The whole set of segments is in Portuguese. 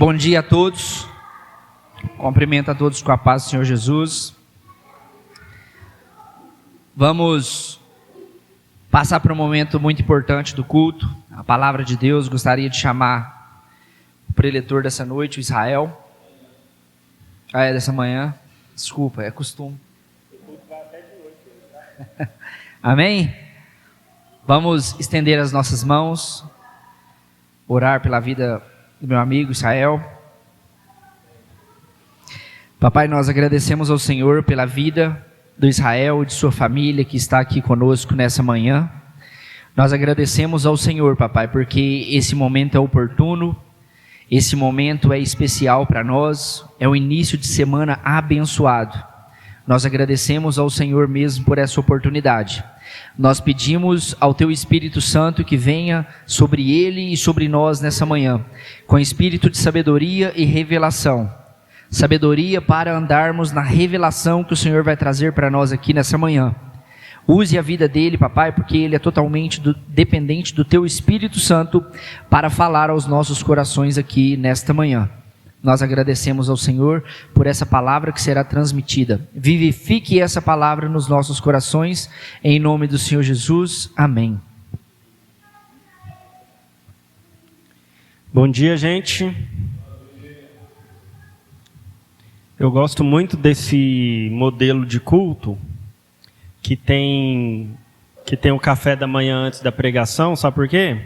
Bom dia a todos, cumprimento a todos com a paz do Senhor Jesus. Vamos passar por um momento muito importante do culto, a palavra de Deus. Gostaria de chamar o preletor dessa noite, o Israel. Dessa manhã, desculpa, é costume. Amém? Vamos estender as nossas mãos, orar pela vida do meu amigo Israel. Papai, nós agradecemos ao Senhor pela vida do Israel e de sua família que está aqui conosco nessa manhã. Nós agradecemos ao Senhor, papai, porque esse momento é oportuno, esse momento é especial para nós, é o início de semana abençoado. Nós agradecemos ao Senhor mesmo por essa oportunidade. Nós pedimos ao Teu Espírito Santo que venha sobre Ele e sobre nós nessa manhã, com espírito de sabedoria e revelação. Sabedoria para andarmos na revelação que o Senhor vai trazer para nós aqui nessa manhã. Use a vida dele, papai, porque ele é totalmente dependente do Teu Espírito Santo para falar aos nossos corações aqui nesta manhã. Nós agradecemos ao Senhor por essa palavra que será transmitida. Vivifique essa palavra nos nossos corações, em nome do Senhor Jesus. Amém. Bom dia, gente. Eu gosto muito desse modelo de culto que tem o café da manhã antes da pregação. Sabe por quê?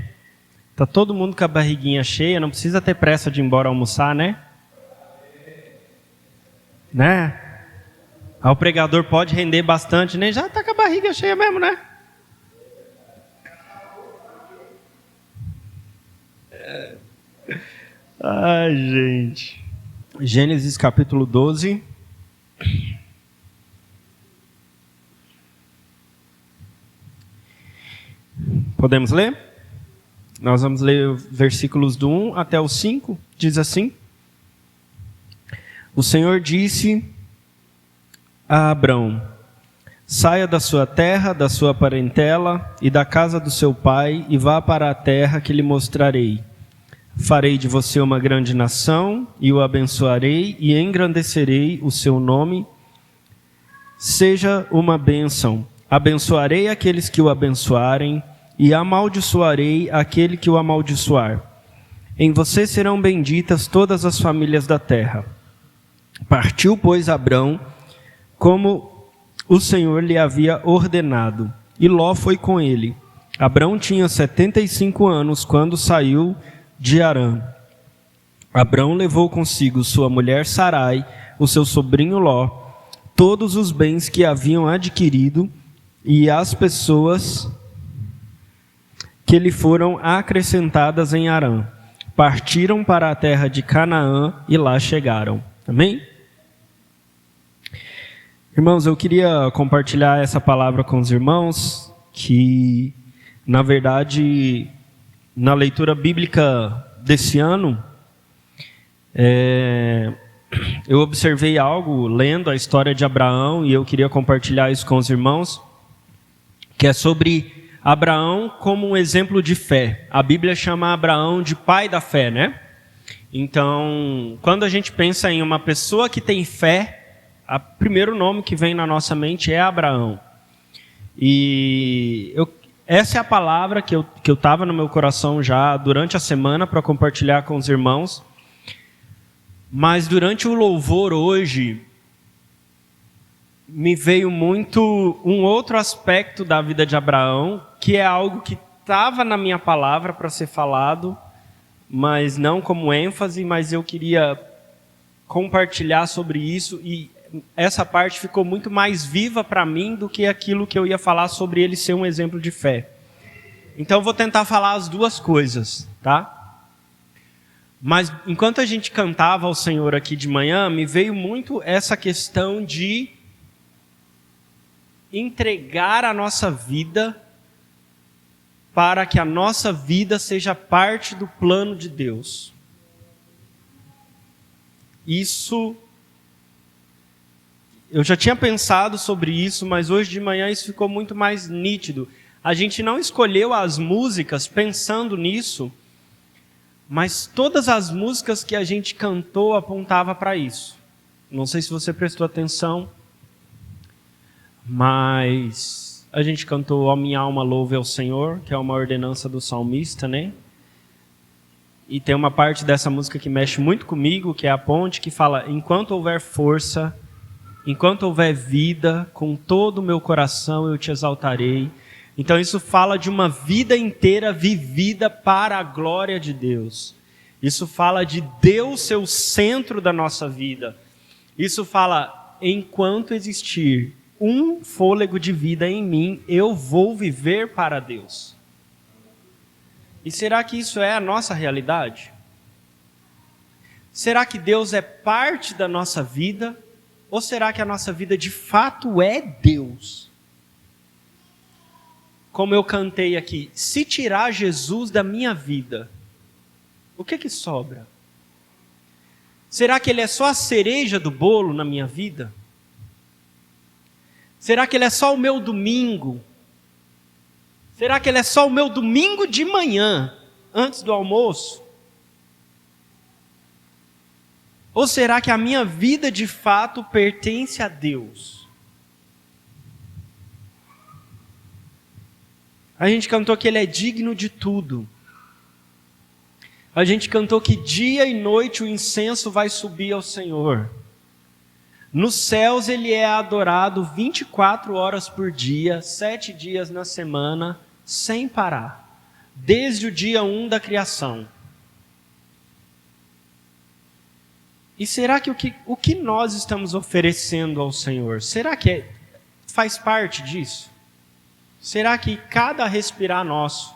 Tá todo mundo com a barriguinha cheia, não precisa ter pressa de ir embora almoçar, né? Aí o pregador pode render bastante, né? Já está com a barriga cheia mesmo, né? Ai, gente. Gênesis capítulo 12. Podemos ler? Nós vamos ler versículos do 1 até o 5. Diz assim: O Senhor disse a Abrão: saia da sua terra, da sua parentela e da casa do seu pai e vá para a terra que lhe mostrarei. Farei de você uma grande nação e o abençoarei e engrandecerei o seu nome. Seja uma bênção. Abençoarei aqueles que o abençoarem e amaldiçoarei aquele que o amaldiçoar. Em você serão benditas todas as famílias da terra. Partiu, pois, Abrão, como o Senhor lhe havia ordenado, e Ló foi com ele. Abrão tinha 75 anos quando saiu de Harã. Abrão levou consigo sua mulher Sarai, o seu sobrinho Ló, todos os bens que haviam adquirido e as pessoas que lhe foram acrescentadas em Harã. Partiram para a terra de Canaã e lá chegaram. Amém? Irmãos, eu queria compartilhar essa palavra com os irmãos, que, na verdade, na leitura bíblica desse ano, eu observei algo lendo a história de Abraão, e eu queria compartilhar isso com os irmãos, que é sobre Abraão como um exemplo de fé. A Bíblia chama Abraão de pai da fé, né? Então, quando a gente pensa em uma pessoa que tem fé, o primeiro nome que vem na nossa mente é Abraão. E essa é a palavra que eu estava no meu coração já durante a semana para compartilhar com os irmãos. Mas durante o louvor hoje, me veio muito um outro aspecto da vida de Abraão, que é algo que estava na minha palavra para ser falado, mas não como ênfase, mas eu queria compartilhar sobre isso, e essa parte ficou muito mais viva para mim do que aquilo que eu ia falar sobre ele ser um exemplo de fé. Então eu vou tentar falar as duas coisas, tá? Mas enquanto a gente cantava ao Senhor aqui de manhã, me veio muito essa questão de entregar a nossa vida para que a nossa vida seja parte do plano de Deus. Isso, eu já tinha pensado sobre isso, mas hoje de manhã isso ficou muito mais nítido. A gente não escolheu as músicas pensando nisso, Mas todas as músicas que a gente cantou apontavam para isso. Não sei se você prestou atenção, mas a gente cantou "Ó minha alma louve ao Senhor", que é uma ordenança do salmista, né? E tem uma parte dessa música que mexe muito comigo, que é a ponte, que fala: enquanto houver força, enquanto houver vida, com todo o meu coração eu te exaltarei. Então isso fala de uma vida inteira vivida para a glória de Deus. Isso fala de Deus ser o centro da nossa vida. Isso fala: enquanto existir um fôlego de vida em mim, eu vou viver para Deus. E será que isso é a nossa realidade? Será que Deus é parte da nossa vida? Ou será que a nossa vida de fato é Deus? Como eu cantei aqui, se tirar Jesus da minha vida, o que sobra? Será que Ele é só a cereja do bolo na minha vida? Será que Ele é só o meu domingo? Será que Ele é só o meu domingo de manhã, antes do almoço? Ou será que a minha vida de fato pertence a Deus? A gente cantou que Ele é digno de tudo. A gente cantou que dia e noite o incenso vai subir ao Senhor. Nos céus Ele é adorado 24 horas por dia, 7 dias na semana, sem parar, desde o dia 1 da criação. E será que o que nós estamos oferecendo ao Senhor, será que faz parte disso? Será que cada respirar nosso,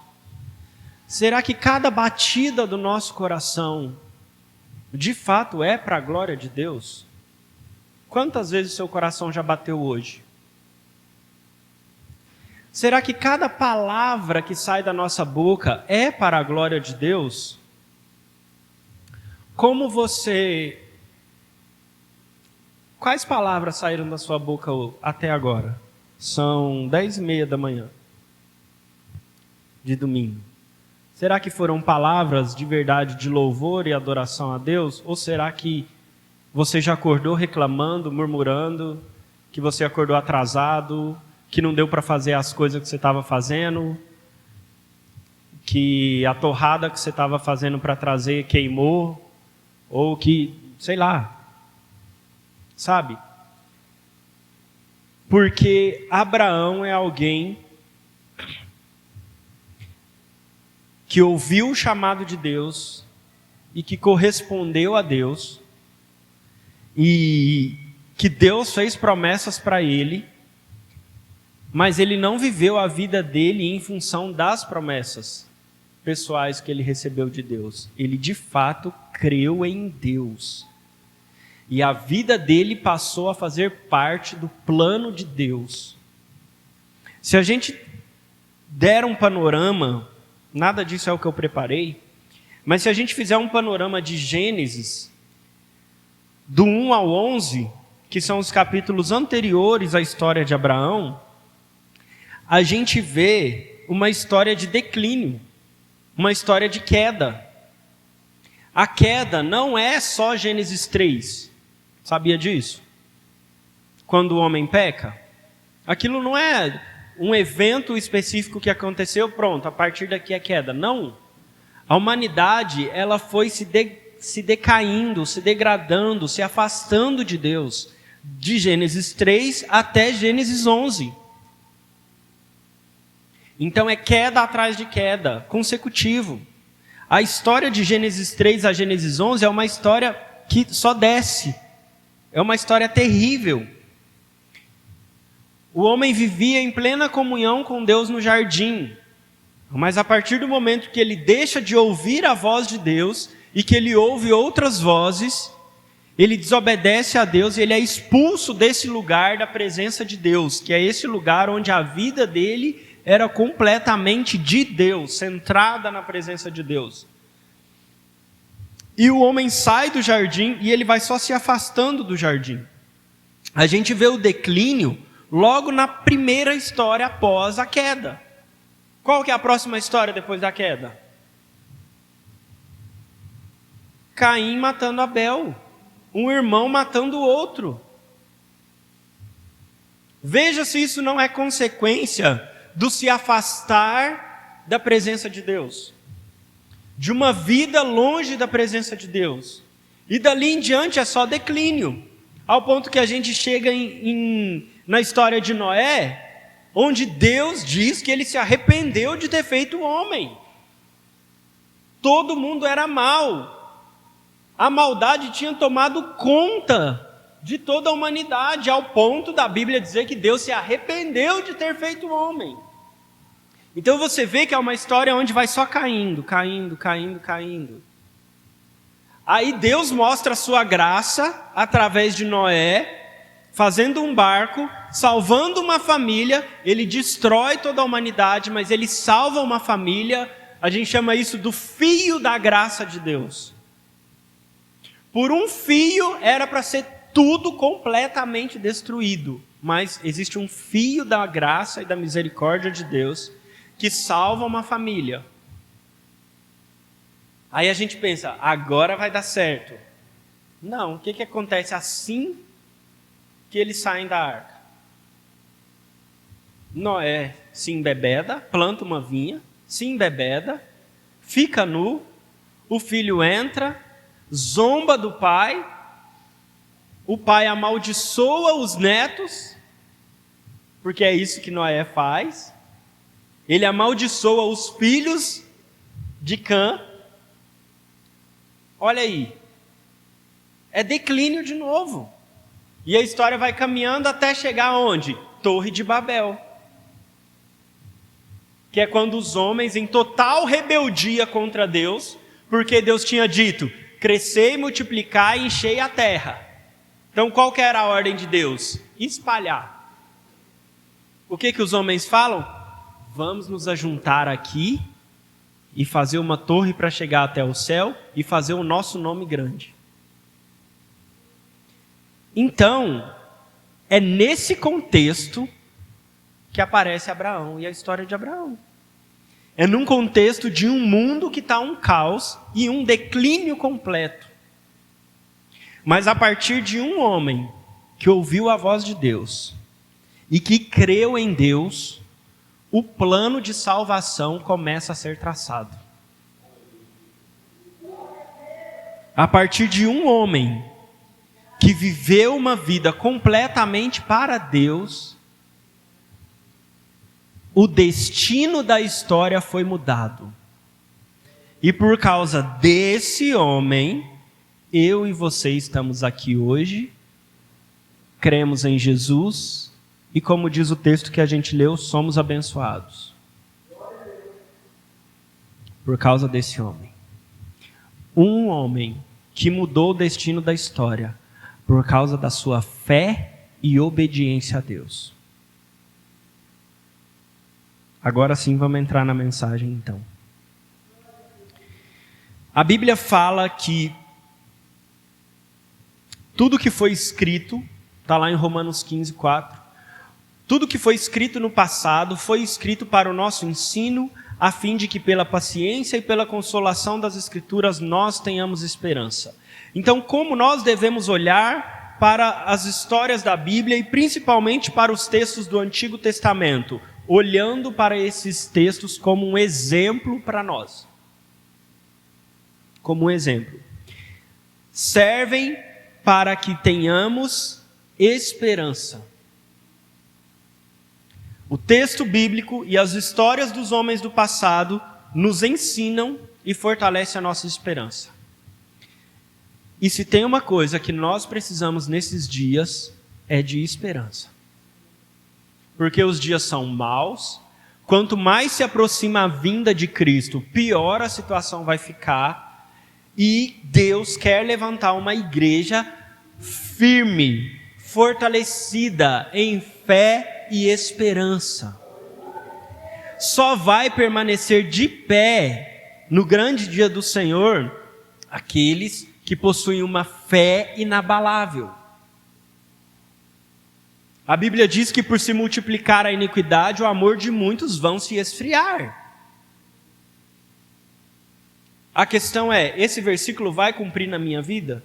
será que cada batida do nosso coração, de fato é para a glória de Deus? Quantas vezes o seu coração já bateu hoje? Será que cada palavra que sai da nossa boca é para a glória de Deus? Quais palavras saíram da sua boca até agora? São 10:30 da manhã de domingo. Será que foram palavras de verdade de louvor e adoração a Deus? Ou será que você já acordou reclamando, murmurando, que você acordou atrasado, que não deu para fazer as coisas que você estava fazendo, que a torrada que você estava fazendo para trazer queimou, ou que, sei lá, sabe? Porque Abraão é alguém que ouviu o chamado de Deus e que correspondeu a Deus, e que Deus fez promessas para ele, mas ele não viveu a vida dele em função das promessas pessoais que ele recebeu de Deus. Ele de fato creu em Deus. E a vida dele passou a fazer parte do plano de Deus. Se a gente der um panorama, nada disso é o que eu preparei, mas se a gente fizer um panorama de Gênesis, do 1 ao 11, que são os capítulos anteriores à história de Abraão, a gente vê uma história de declínio, uma história de queda. A queda não é só Gênesis 3. Sabia disso? Quando o homem peca, aquilo não é um evento específico que aconteceu, pronto, a partir daqui é queda. Não. A humanidade, ela foi se decaindo, se degradando, se afastando de Deus, de Gênesis 3 até Gênesis 11. Então é queda atrás de queda, consecutivo. A história de Gênesis 3 a Gênesis 11 é uma história que só desce. É uma história terrível. O homem vivia em plena comunhão com Deus no jardim, mas a partir do momento que ele deixa de ouvir a voz de Deus e que ele ouve outras vozes, ele desobedece a Deus e ele é expulso desse lugar da presença de Deus, que é esse lugar onde a vida dele era completamente de Deus, centrada na presença de Deus. E o homem sai do jardim e ele vai só se afastando do jardim. A gente vê o declínio logo na primeira história após a queda. Qual que é a próxima história depois da queda? Caim matando Abel, um irmão matando o outro. Veja se isso não é consequência do se afastar da presença de Deus, de uma vida longe da presença de Deus. E dali em diante é só declínio, ao ponto que a gente chega na história de Noé, onde Deus diz que ele se arrependeu de ter feito o homem. Todo mundo era mau. A maldade tinha tomado conta de toda a humanidade, ao ponto da Bíblia dizer que Deus se arrependeu de ter feito o homem. Então você vê que é uma história onde vai só caindo, caindo, caindo, caindo. Aí Deus mostra a sua graça através de Noé, fazendo um barco, salvando uma família. Ele destrói toda a humanidade, mas ele salva uma família. A gente chama isso do fio da graça de Deus. Por um fio era para ser tudo completamente destruído, mas existe um fio da graça e da misericórdia de Deus que salva uma família. Aí a gente pensa, agora vai dar certo. Não, o que acontece assim que eles saem da arca? Noé se embebeda, planta uma vinha, se embebeda, fica nu, o filho entra, zomba do pai, o pai amaldiçoa os netos, porque é isso que Noé faz. Ele amaldiçoa os filhos de Cã. Olha aí, é declínio de novo. E a história vai caminhando até chegar aonde? Torre de Babel. Que é quando os homens, em total rebeldia contra Deus, porque Deus tinha dito, crescei, multiplicar e enchei a terra. Então qual que era a ordem de Deus? Espalhar. O que os homens falam? Vamos nos ajuntar aqui e fazer uma torre para chegar até o céu e fazer o nosso nome grande. Então, é nesse contexto que aparece Abraão e a história de Abraão. É num contexto de um mundo que está um caos e um declínio completo. Mas a partir de um homem que ouviu a voz de Deus e que creu em Deus, o plano de salvação começa a ser traçado. A partir de um homem que viveu uma vida completamente para Deus, o destino da história foi mudado. E por causa desse homem, eu e você estamos aqui hoje, cremos em Jesus, e como diz o texto que a gente leu, somos abençoados. Por causa desse homem. Um homem que mudou o destino da história, por causa da sua fé e obediência a Deus. Agora sim vamos entrar na mensagem então. A Bíblia fala que tudo que foi escrito, está lá em Romanos 15, 4, tudo que foi escrito no passado foi escrito para o nosso ensino, a fim de que pela paciência e pela consolação das Escrituras nós tenhamos esperança. Então, como nós devemos olhar para as histórias da Bíblia e principalmente para os textos do Antigo Testamento, olhando para esses textos como um exemplo para nós. Como um exemplo. Servem para que tenhamos esperança. O texto bíblico e as histórias dos homens do passado nos ensinam e fortalecem a nossa esperança. E se tem uma coisa que nós precisamos nesses dias, é de esperança. Porque os dias são maus, quanto mais se aproxima a vinda de Cristo, pior a situação vai ficar, e Deus quer levantar uma igreja firme, fortalecida em fé e esperança. Só vai permanecer de pé no grande dia do Senhor aqueles que possuem uma fé inabalável. A Bíblia diz que por se multiplicar a iniquidade, o amor de muitos vão se esfriar. A questão é, esse versículo vai cumprir na minha vida?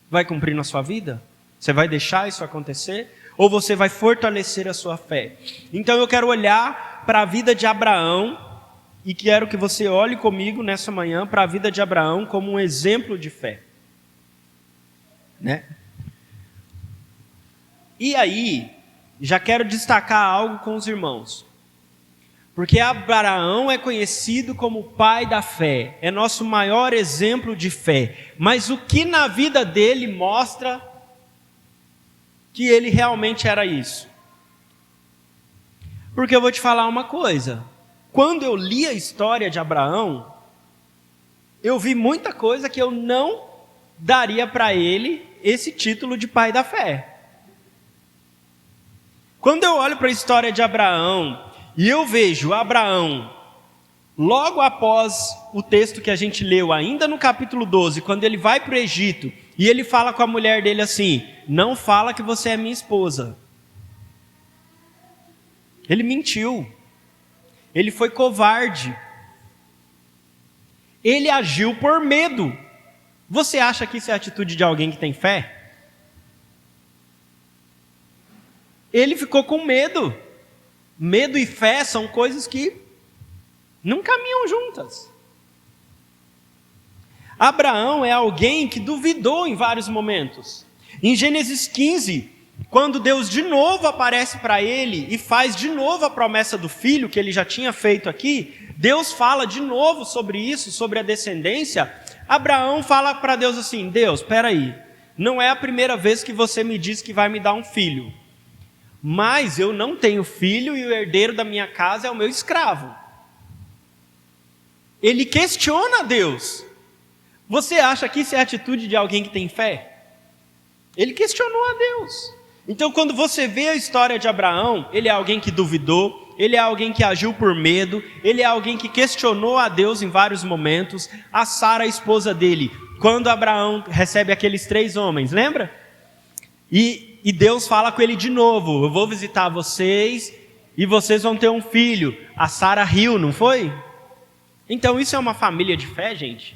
Vai cumprir na sua vida? Você vai deixar isso acontecer? Ou você vai fortalecer a sua fé? Então eu quero olhar para a vida de Abraão, e quero que você olhe comigo nessa manhã para a vida de Abraão como um exemplo de fé. Né? E aí, já quero destacar algo com os irmãos. Porque Abraão é conhecido como o pai da fé, é nosso maior exemplo de fé. Mas o que na vida dele mostra que ele realmente era isso? Porque eu vou te falar uma coisa. Quando eu li a história de Abraão, eu vi muita coisa que eu não daria para ele esse título de pai da fé. Quando eu olho para a história de Abraão, e eu vejo Abraão, logo após o texto que a gente leu, ainda no capítulo 12, quando ele vai para o Egito, e ele fala com a mulher dele assim, não fala que você é minha esposa. Ele mentiu. Ele foi covarde. Ele agiu por medo. Você acha que isso é a atitude de alguém que tem fé? Ele ficou com medo. Medo e fé são coisas que não caminham juntas. Abraão é alguém que duvidou em vários momentos. Em Gênesis 15, quando Deus de novo aparece para ele e faz de novo a promessa do filho que ele já tinha feito aqui, Deus fala de novo sobre isso, sobre a descendência. Abraão fala para Deus assim, Deus, espera aí, não é a primeira vez que você me diz que vai me dar um filho, mas eu não tenho filho e o herdeiro da minha casa é o meu escravo. Ele questiona Deus. Você acha que isso é a atitude de alguém que tem fé? Ele questionou a Deus. Então, quando você vê a história de Abraão, ele é alguém que duvidou, ele é alguém que agiu por medo, ele é alguém que questionou a Deus em vários momentos. A Sara, a esposa dele, quando Abraão recebe aqueles 3 homens, lembra? E Deus fala com ele de novo, eu vou visitar vocês e vocês vão ter um filho. A Sara riu, não foi? Então, isso é uma família de fé, gente?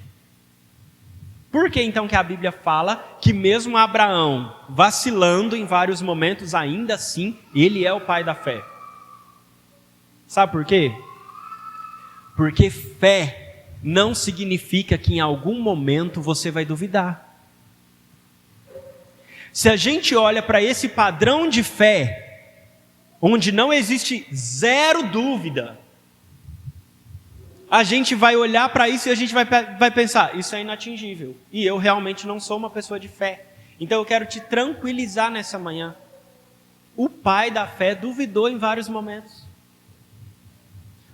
Por que então que a Bíblia fala que mesmo Abraão, vacilando em vários momentos, ainda assim, ele é o pai da fé? Sabe por quê? Porque fé não significa que em algum momento você vai duvidar. Se a gente olha para esse padrão de fé, onde não existe zero dúvida, a gente vai olhar para isso e a gente vai pensar, isso é inatingível. E eu realmente não sou uma pessoa de fé. Então eu quero te tranquilizar nessa manhã. O pai da fé duvidou em vários momentos.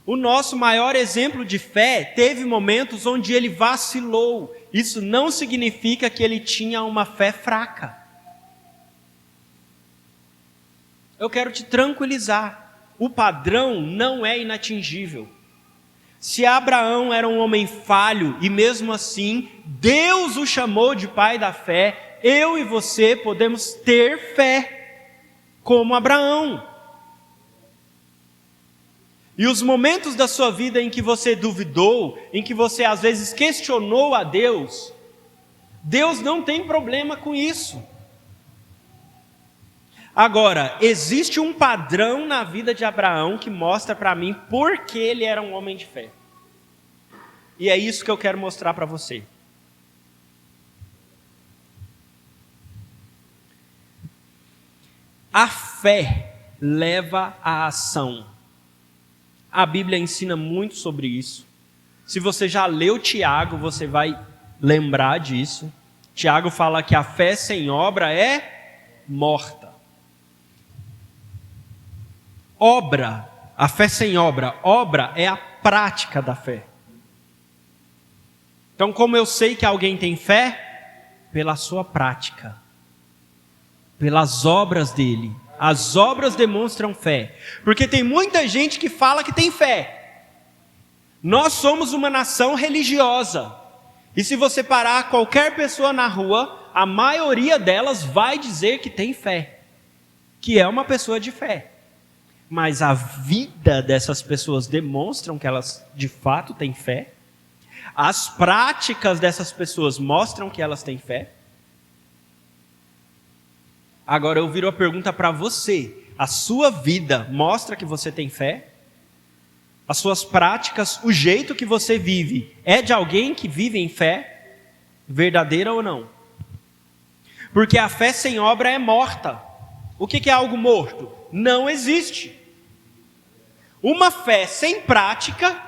O nosso maior exemplo de fé teve momentos onde ele vacilou. Isso não significa que ele tinha uma fé fraca. Eu quero te tranquilizar. O padrão não é inatingível. Se Abraão era um homem falho e mesmo assim Deus o chamou de pai da fé, eu e você podemos ter fé como Abraão. E os momentos da sua vida em que você duvidou, em que você às vezes questionou a Deus, Deus não tem problema com isso. Agora, existe um padrão na vida de Abraão que mostra para mim por que ele era um homem de fé. E é isso que eu quero mostrar para você. A fé leva à ação. A Bíblia ensina muito sobre isso. Se você já leu Tiago, você vai lembrar disso. Tiago fala que a fé sem obra é morta. Obra, a fé sem obra. Obra é a prática da fé. Então, como eu sei que alguém tem fé? Pela sua prática. Pelas obras dele. As obras demonstram fé. Porque tem muita gente que fala que tem fé. Nós somos uma nação religiosa. E se você parar qualquer pessoa na rua, a maioria delas vai dizer que tem fé. Que é uma pessoa de fé. Mas a vida dessas pessoas demonstram que elas de fato têm fé? As práticas dessas pessoas mostram que elas têm fé? Agora eu viro a pergunta para você. A sua vida mostra que você tem fé? As suas práticas, o jeito que você vive, é de alguém que vive em fé? Verdadeira ou não? Porque a fé sem obra é morta. O que é algo morto? Não existe. Uma fé sem prática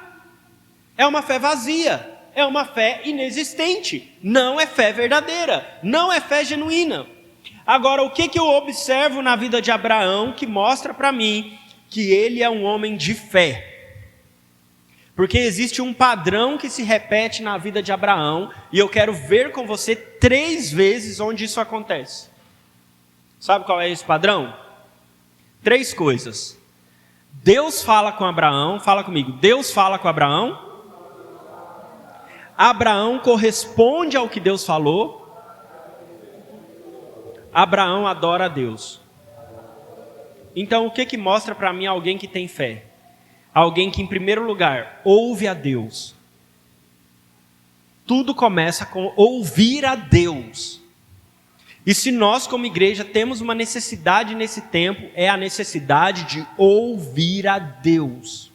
é uma fé vazia, é uma fé inexistente, não é fé verdadeira, não é fé genuína. Agora, o que eu observo na vida de Abraão que mostra para mim que ele é um homem de fé? Porque existe um padrão que se repete na vida de Abraão, e eu quero ver com você 3 vezes onde isso acontece. Sabe qual é esse padrão? 3 coisas. Deus fala com Abraão, fala comigo, Deus fala com Abraão, Abraão corresponde ao que Deus falou, Abraão adora a Deus. Então o que mostra para mim alguém que tem fé? Alguém que, em primeiro lugar, ouve a Deus. Tudo começa com ouvir a Deus. E se nós, como igreja, temos uma necessidade nesse tempo, é a necessidade de ouvir a Deus.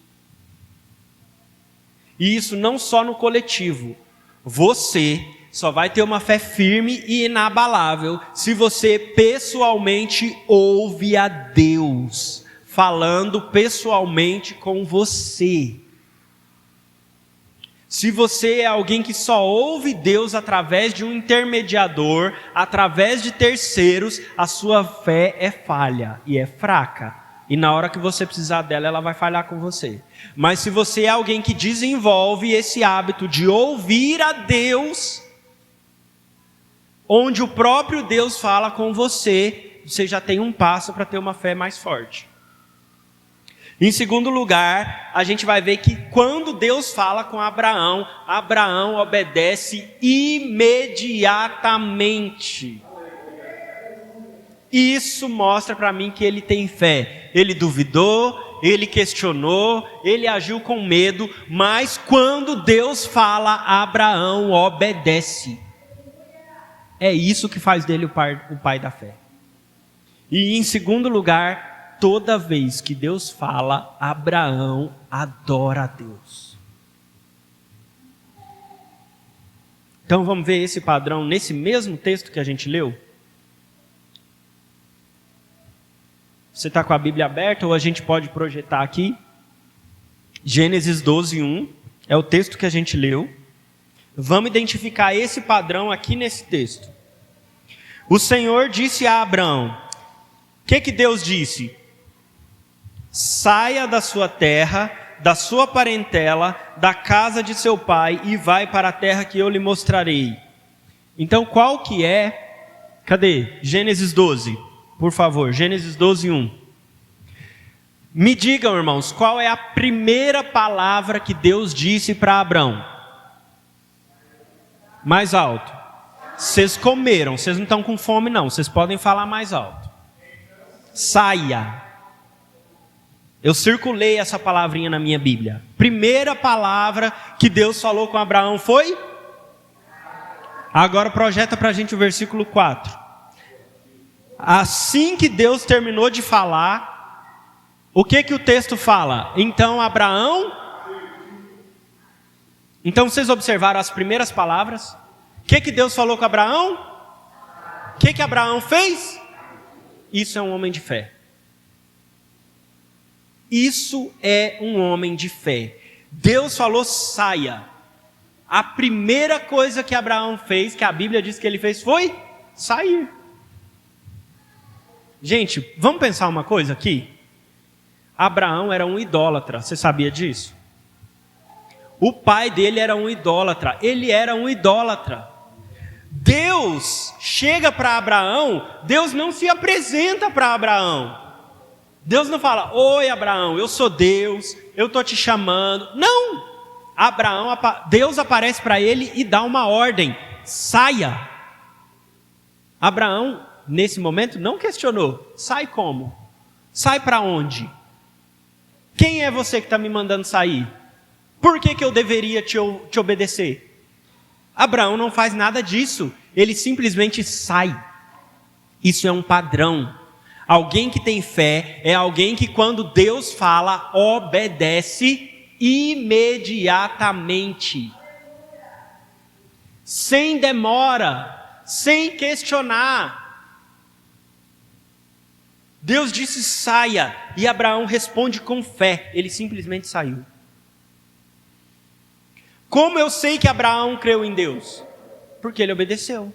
E isso não só no coletivo. Você só vai ter uma fé firme e inabalável se você pessoalmente ouve a Deus, falando pessoalmente com você. Se você é alguém que só ouve Deus através de um intermediador, através de terceiros, a sua fé é falha e é fraca. E na hora que você precisar dela, ela vai falhar com você. Mas se você é alguém que desenvolve esse hábito de ouvir a Deus, onde o próprio Deus fala com você, você já tem um passo para ter uma fé mais forte. Em segundo lugar, a gente vai ver que quando Deus fala com Abraão, Abraão obedece imediatamente. Isso mostra para mim que ele tem fé. Ele duvidou, ele questionou, ele agiu com medo, mas quando Deus fala, Abraão obedece. É isso que faz dele o pai da fé. E em segundo lugar, toda vez que Deus fala, Abraão adora a Deus. Então vamos ver esse padrão nesse mesmo texto que a gente leu? Você está com a Bíblia aberta ou a gente pode projetar aqui? Gênesis 12:1 é o texto que a gente leu. Vamos identificar esse padrão aqui nesse texto. O Senhor disse a Abraão, o que Deus disse? Saia da sua terra, da sua parentela, da casa de seu pai e vai para a terra que eu lhe mostrarei. Então qual que é? Cadê? Gênesis 12, por favor, Gênesis 12:1. Me digam, irmãos, qual é a primeira palavra que Deus disse para Abraão? Mais alto. Vocês comeram, vocês não estão com fome não, vocês podem falar mais alto. Saia. Eu circulei essa palavrinha na minha Bíblia. Primeira palavra que Deus falou com Abraão foi? Agora projeta para a gente o versículo 4. Assim que Deus terminou de falar, o que o texto fala? Então Abraão... Então vocês observaram as primeiras palavras? O que Deus falou com Abraão? O que Abraão fez? Isso é um homem de fé. Isso é um homem de fé. Deus falou, saia. A primeira coisa que Abraão fez, que a Bíblia diz que ele fez, foi sair. Gente, vamos pensar uma coisa aqui? Abraão era um idólatra, você sabia disso? O pai dele era um idólatra, ele era um idólatra. Deus chega para Abraão, Deus não se apresenta para Abraão. Deus não fala, oi Abraão, eu sou Deus, eu estou te chamando. Não! Deus aparece para ele e dá uma ordem, saia. Abraão, nesse momento, não questionou, sai como? Sai para onde? Quem é você que está me mandando sair? Por que eu deveria te obedecer? Abraão não faz nada disso. Ele simplesmente sai. Isso é um padrão. Alguém que tem fé é alguém que, quando Deus fala, obedece imediatamente. Sem demora, sem questionar. Deus disse saia, e Abraão responde com fé. Ele simplesmente saiu. Como eu sei que Abraão creu em Deus? Porque ele obedeceu.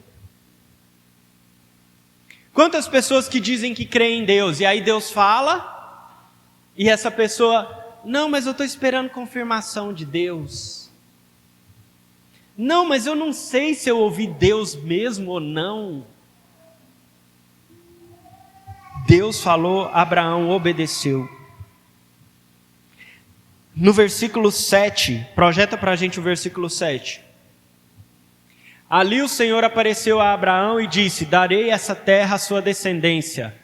Quantas pessoas que dizem que creem em Deus, e aí Deus fala, e essa pessoa, não, mas eu estou esperando confirmação de Deus. Não, mas eu não sei se eu ouvi Deus mesmo ou não. Deus falou, Abraão obedeceu. No versículo 7, projeta para a gente o versículo 7. Ali o Senhor apareceu a Abraão e disse, darei essa terra à sua descendência.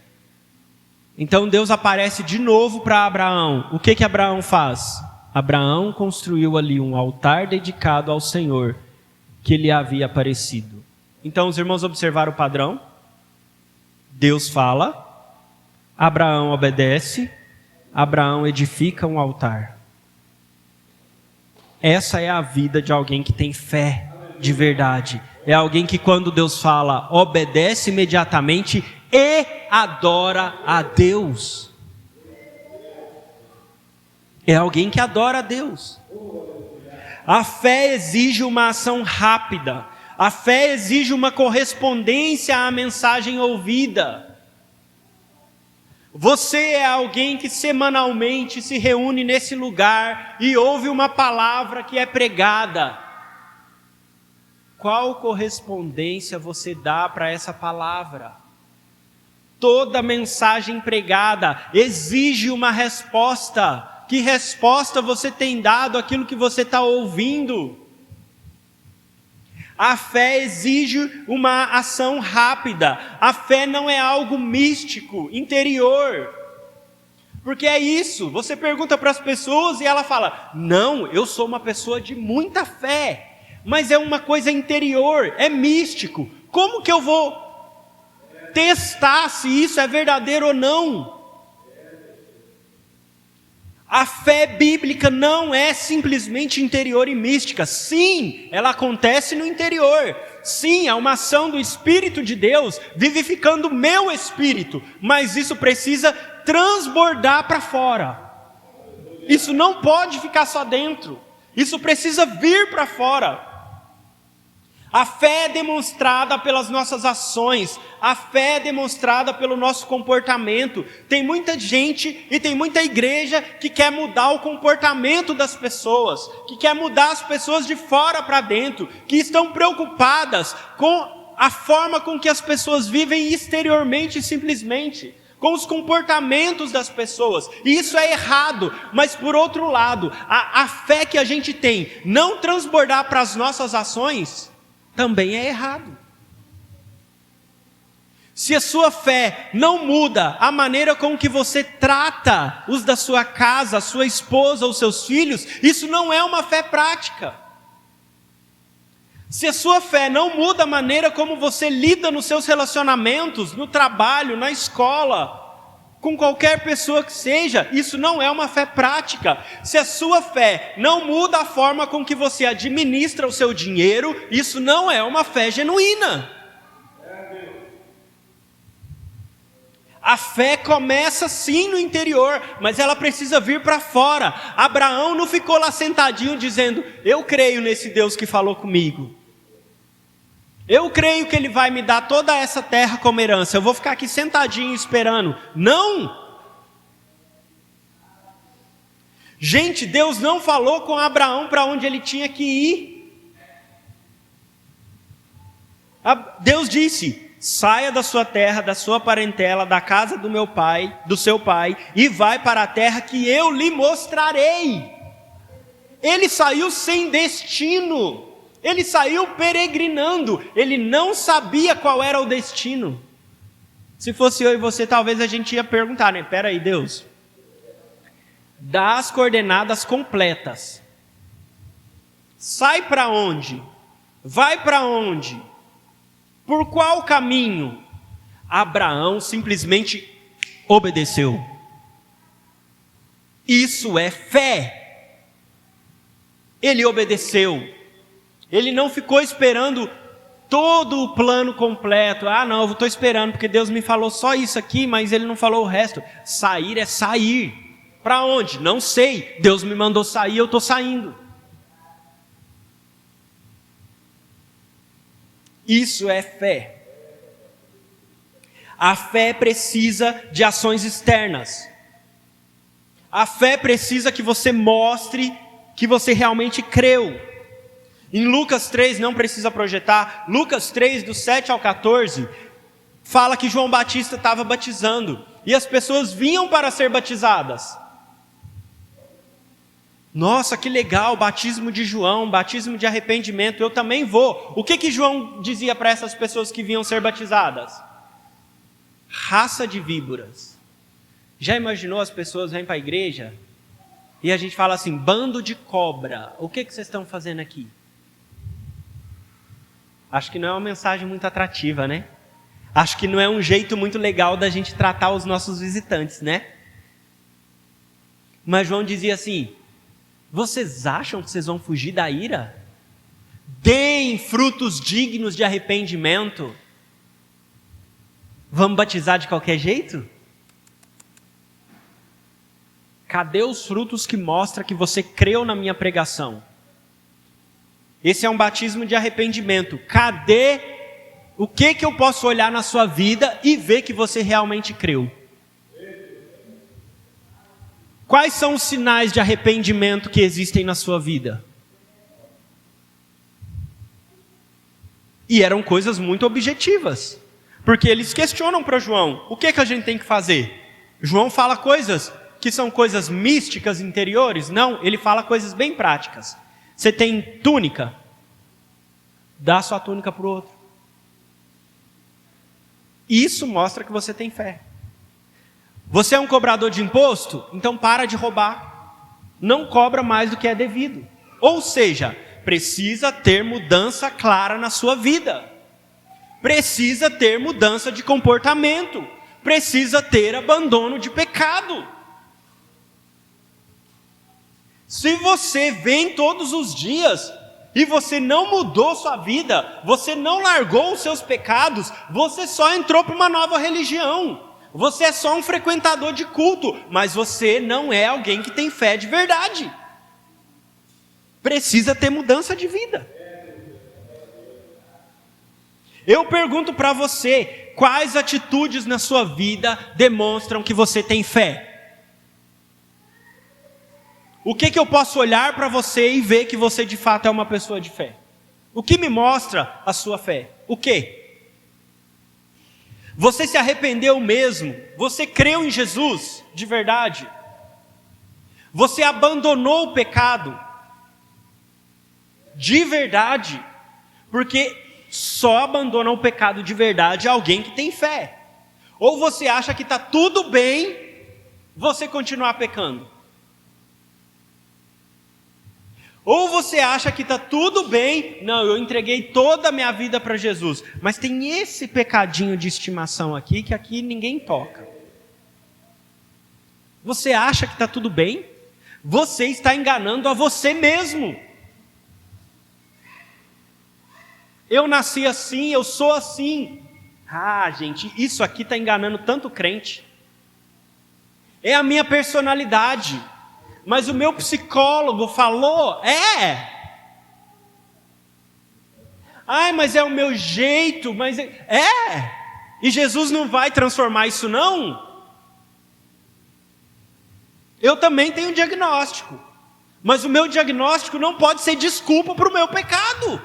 Então Deus aparece de novo para Abraão. O que Abraão faz? Abraão construiu ali um altar dedicado ao Senhor, que lhe havia aparecido. Então os irmãos observaram o padrão? Deus fala, Abraão obedece, Abraão edifica um altar. Essa é a vida de alguém que tem fé de verdade. É alguém que, quando Deus fala, obedece imediatamente e adora a Deus. É alguém que adora a Deus. A fé exige uma ação rápida. A fé exige uma correspondência à mensagem ouvida. Você é alguém que semanalmente se reúne nesse lugar e ouve uma palavra que é pregada. Qual correspondência você dá para essa palavra? Toda mensagem pregada exige uma resposta. Que resposta você tem dado àquilo que você está ouvindo? A fé exige uma ação rápida. A fé não é algo místico, interior. Porque é isso, você pergunta para as pessoas e ela fala, não, eu sou uma pessoa de muita fé. Mas é uma coisa interior, é místico. Como que eu vou testar se isso é verdadeiro ou não? A fé bíblica não é simplesmente interior e mística. Sim, ela acontece no interior. Sim, é uma ação do Espírito de Deus vivificando o meu espírito. Mas isso precisa transbordar para fora. Isso não pode ficar só dentro. Isso precisa vir para fora. A fé é demonstrada pelas nossas ações, a fé é demonstrada pelo nosso comportamento. Tem muita gente e tem muita igreja que quer mudar o comportamento das pessoas, que quer mudar as pessoas de fora para dentro, que estão preocupadas com a forma com que as pessoas vivem exteriormente simplesmente, com os comportamentos das pessoas. E isso é errado, mas por outro lado, a fé que a gente tem não transbordar para as nossas ações também é errado. Se a sua fé não muda a maneira com que você trata os da sua casa, a sua esposa, os seus filhos, isso não é uma fé prática. Se a sua fé não muda a maneira como você lida nos seus relacionamentos, no trabalho, na escola, com qualquer pessoa que seja, isso não é uma fé prática. Se a sua fé não muda a forma com que você administra o seu dinheiro, isso não é uma fé genuína. A fé começa sim no interior, mas ela precisa vir para fora. Abraão não ficou lá sentadinho dizendo, eu creio nesse Deus que falou comigo. Eu creio que Ele vai me dar toda essa terra como herança. Eu vou ficar aqui sentadinho esperando. Não! Gente, Deus não falou com Abraão para onde ele tinha que ir. Deus disse, saia da sua terra, da sua parentela, da casa do meu pai, do seu pai, e vai para a terra que eu lhe mostrarei. Ele saiu sem destino. Ele saiu peregrinando, ele não sabia qual era o destino. Se fosse eu e você, talvez a gente ia perguntar, né? Peraí, Deus, dá as coordenadas completas. Sai para onde? Vai para onde? Por qual caminho? Abraão simplesmente obedeceu. Isso é fé. Ele obedeceu. Ele não ficou esperando todo o plano completo. Ah, não, eu estou esperando porque Deus me falou só isso aqui, mas Ele não falou o resto. Sair é sair. Para onde? Não sei. Deus me mandou sair, eu estou saindo. Isso é fé. A fé precisa de ações externas. A fé precisa que você mostre que você realmente creu. Em Lucas 3, não precisa projetar, Lucas 3, do 7 ao 14, fala que João Batista estava batizando, e as pessoas vinham para ser batizadas. Nossa, que legal, batismo de João, batismo de arrependimento, eu também vou. O que João dizia para essas pessoas que vinham ser batizadas? Raça de víboras. Já imaginou as pessoas vêm para a igreja e a gente fala assim, bando de cobra, o que vocês estão fazendo aqui? Acho que não é uma mensagem muito atrativa, né? Acho que não é um jeito muito legal da gente tratar os nossos visitantes, né? Mas João dizia assim, vocês acham que vocês vão fugir da ira? Deem frutos dignos de arrependimento. Vamos batizar de qualquer jeito? Cadê os frutos que mostram que você creu na minha pregação? Esse é um batismo de arrependimento. Cadê o que eu posso olhar na sua vida e ver que você realmente creu? Quais são os sinais de arrependimento que existem na sua vida? E eram coisas muito objetivas. Porque eles questionam para João, o que a gente tem que fazer? João fala coisas que são coisas místicas interiores? Não, ele fala coisas bem práticas. Você tem túnica? Dá sua túnica para o outro. Isso mostra que você tem fé. Você é um cobrador de imposto? Então para de roubar. Não cobra mais do que é devido. Ou seja, precisa ter mudança clara na sua vida. Precisa ter mudança de comportamento. Precisa ter abandono de pecado. Se você vem todos os dias e você não mudou sua vida, você não largou os seus pecados, você só entrou para uma nova religião. Você é só um frequentador de culto, mas você não é alguém que tem fé de verdade. Precisa ter mudança de vida. Eu pergunto para você, quais atitudes na sua vida demonstram que você tem fé? O que eu posso olhar para você e ver que você de fato é uma pessoa de fé? O que me mostra a sua fé? O quê? Você se arrependeu mesmo? Você creu em Jesus de verdade? Você abandonou o pecado de verdade? Porque só abandona o pecado de verdade alguém que tem fé. Ou você acha que está tudo bem você continuar pecando? Ou você acha que está tudo bem, não, eu entreguei toda a minha vida para Jesus, mas tem esse pecadinho de estimação aqui, que aqui ninguém toca. Você acha que está tudo bem? Você está enganando a você mesmo. Eu nasci assim, eu sou assim. Ah, gente, isso aqui está enganando tanto crente. É a minha personalidade. Mas o meu psicólogo falou, ai, mas é o meu jeito, mas e Jesus não vai transformar isso não? Eu também tenho diagnóstico, mas o meu diagnóstico não pode ser desculpa para o meu pecado.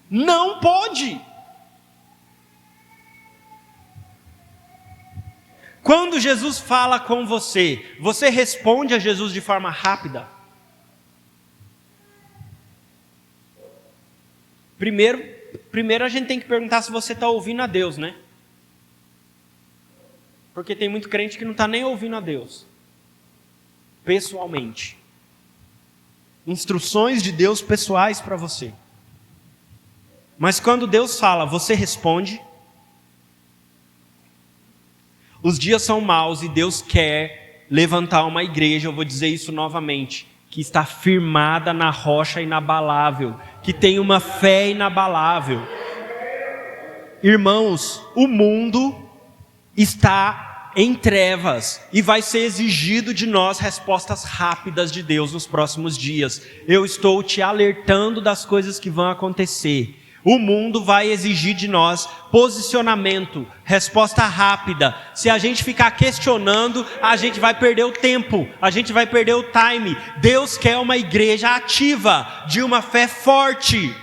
Não pode. Quando Jesus fala com você, você responde a Jesus de forma rápida? Primeiro a gente tem que perguntar se você está ouvindo a Deus, né? Porque tem muito crente que não está nem ouvindo a Deus, pessoalmente. instruções de Deus pessoais para você. Mas quando Deus fala, você responde. Os dias são maus e Deus quer levantar uma igreja, eu vou dizer isso novamente, que está firmada na rocha inabalável, que tem uma fé inabalável. Irmãos, o mundo está em trevas e vai ser exigido de nós respostas rápidas de Deus nos próximos dias. Eu estou te alertando das coisas que vão acontecer. O mundo vai exigir de nós posicionamento, resposta rápida. Se a gente ficar questionando, a gente vai perder o tempo, a gente vai perder o time. Deus quer uma igreja ativa, de uma fé forte,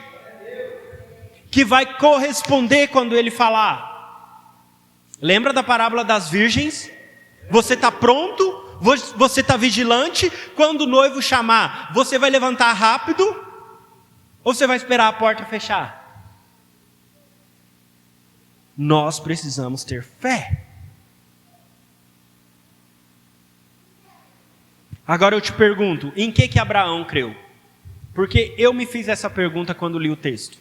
que vai corresponder quando Ele falar. Lembra da parábola das virgens? Você está pronto? Você está vigilante? Quando o noivo chamar, você vai levantar rápido? Ou você vai esperar a porta fechar? Nós precisamos ter fé. Agora eu te pergunto, em que Abraão creu? Porque eu me fiz essa pergunta quando li o texto.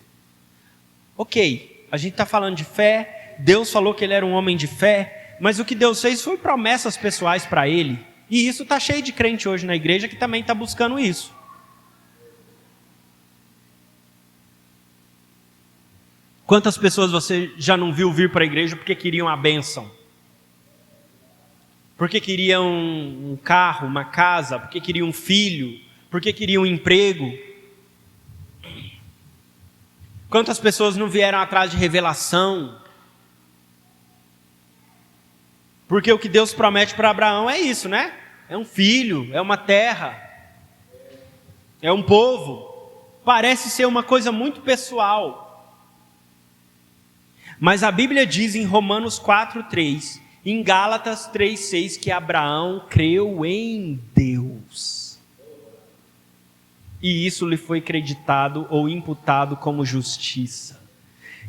Ok, a gente está falando de fé, Deus falou que ele era um homem de fé, mas o que Deus fez foi promessas pessoais para ele. E isso está cheio de crente hoje na igreja que também está buscando isso. Quantas pessoas você já não viu vir para a igreja porque queriam a bênção? Porque queriam um carro, uma casa, porque queriam um filho, porque queriam um emprego? Quantas pessoas não vieram atrás de revelação? Porque o que Deus promete para Abraão é isso, né? É um filho, é uma terra, é um povo. Parece ser uma coisa muito pessoal. Mas a Bíblia diz em Romanos 4:3, em Gálatas 3:6, que Abraão creu em Deus. E isso lhe foi creditado ou imputado como justiça.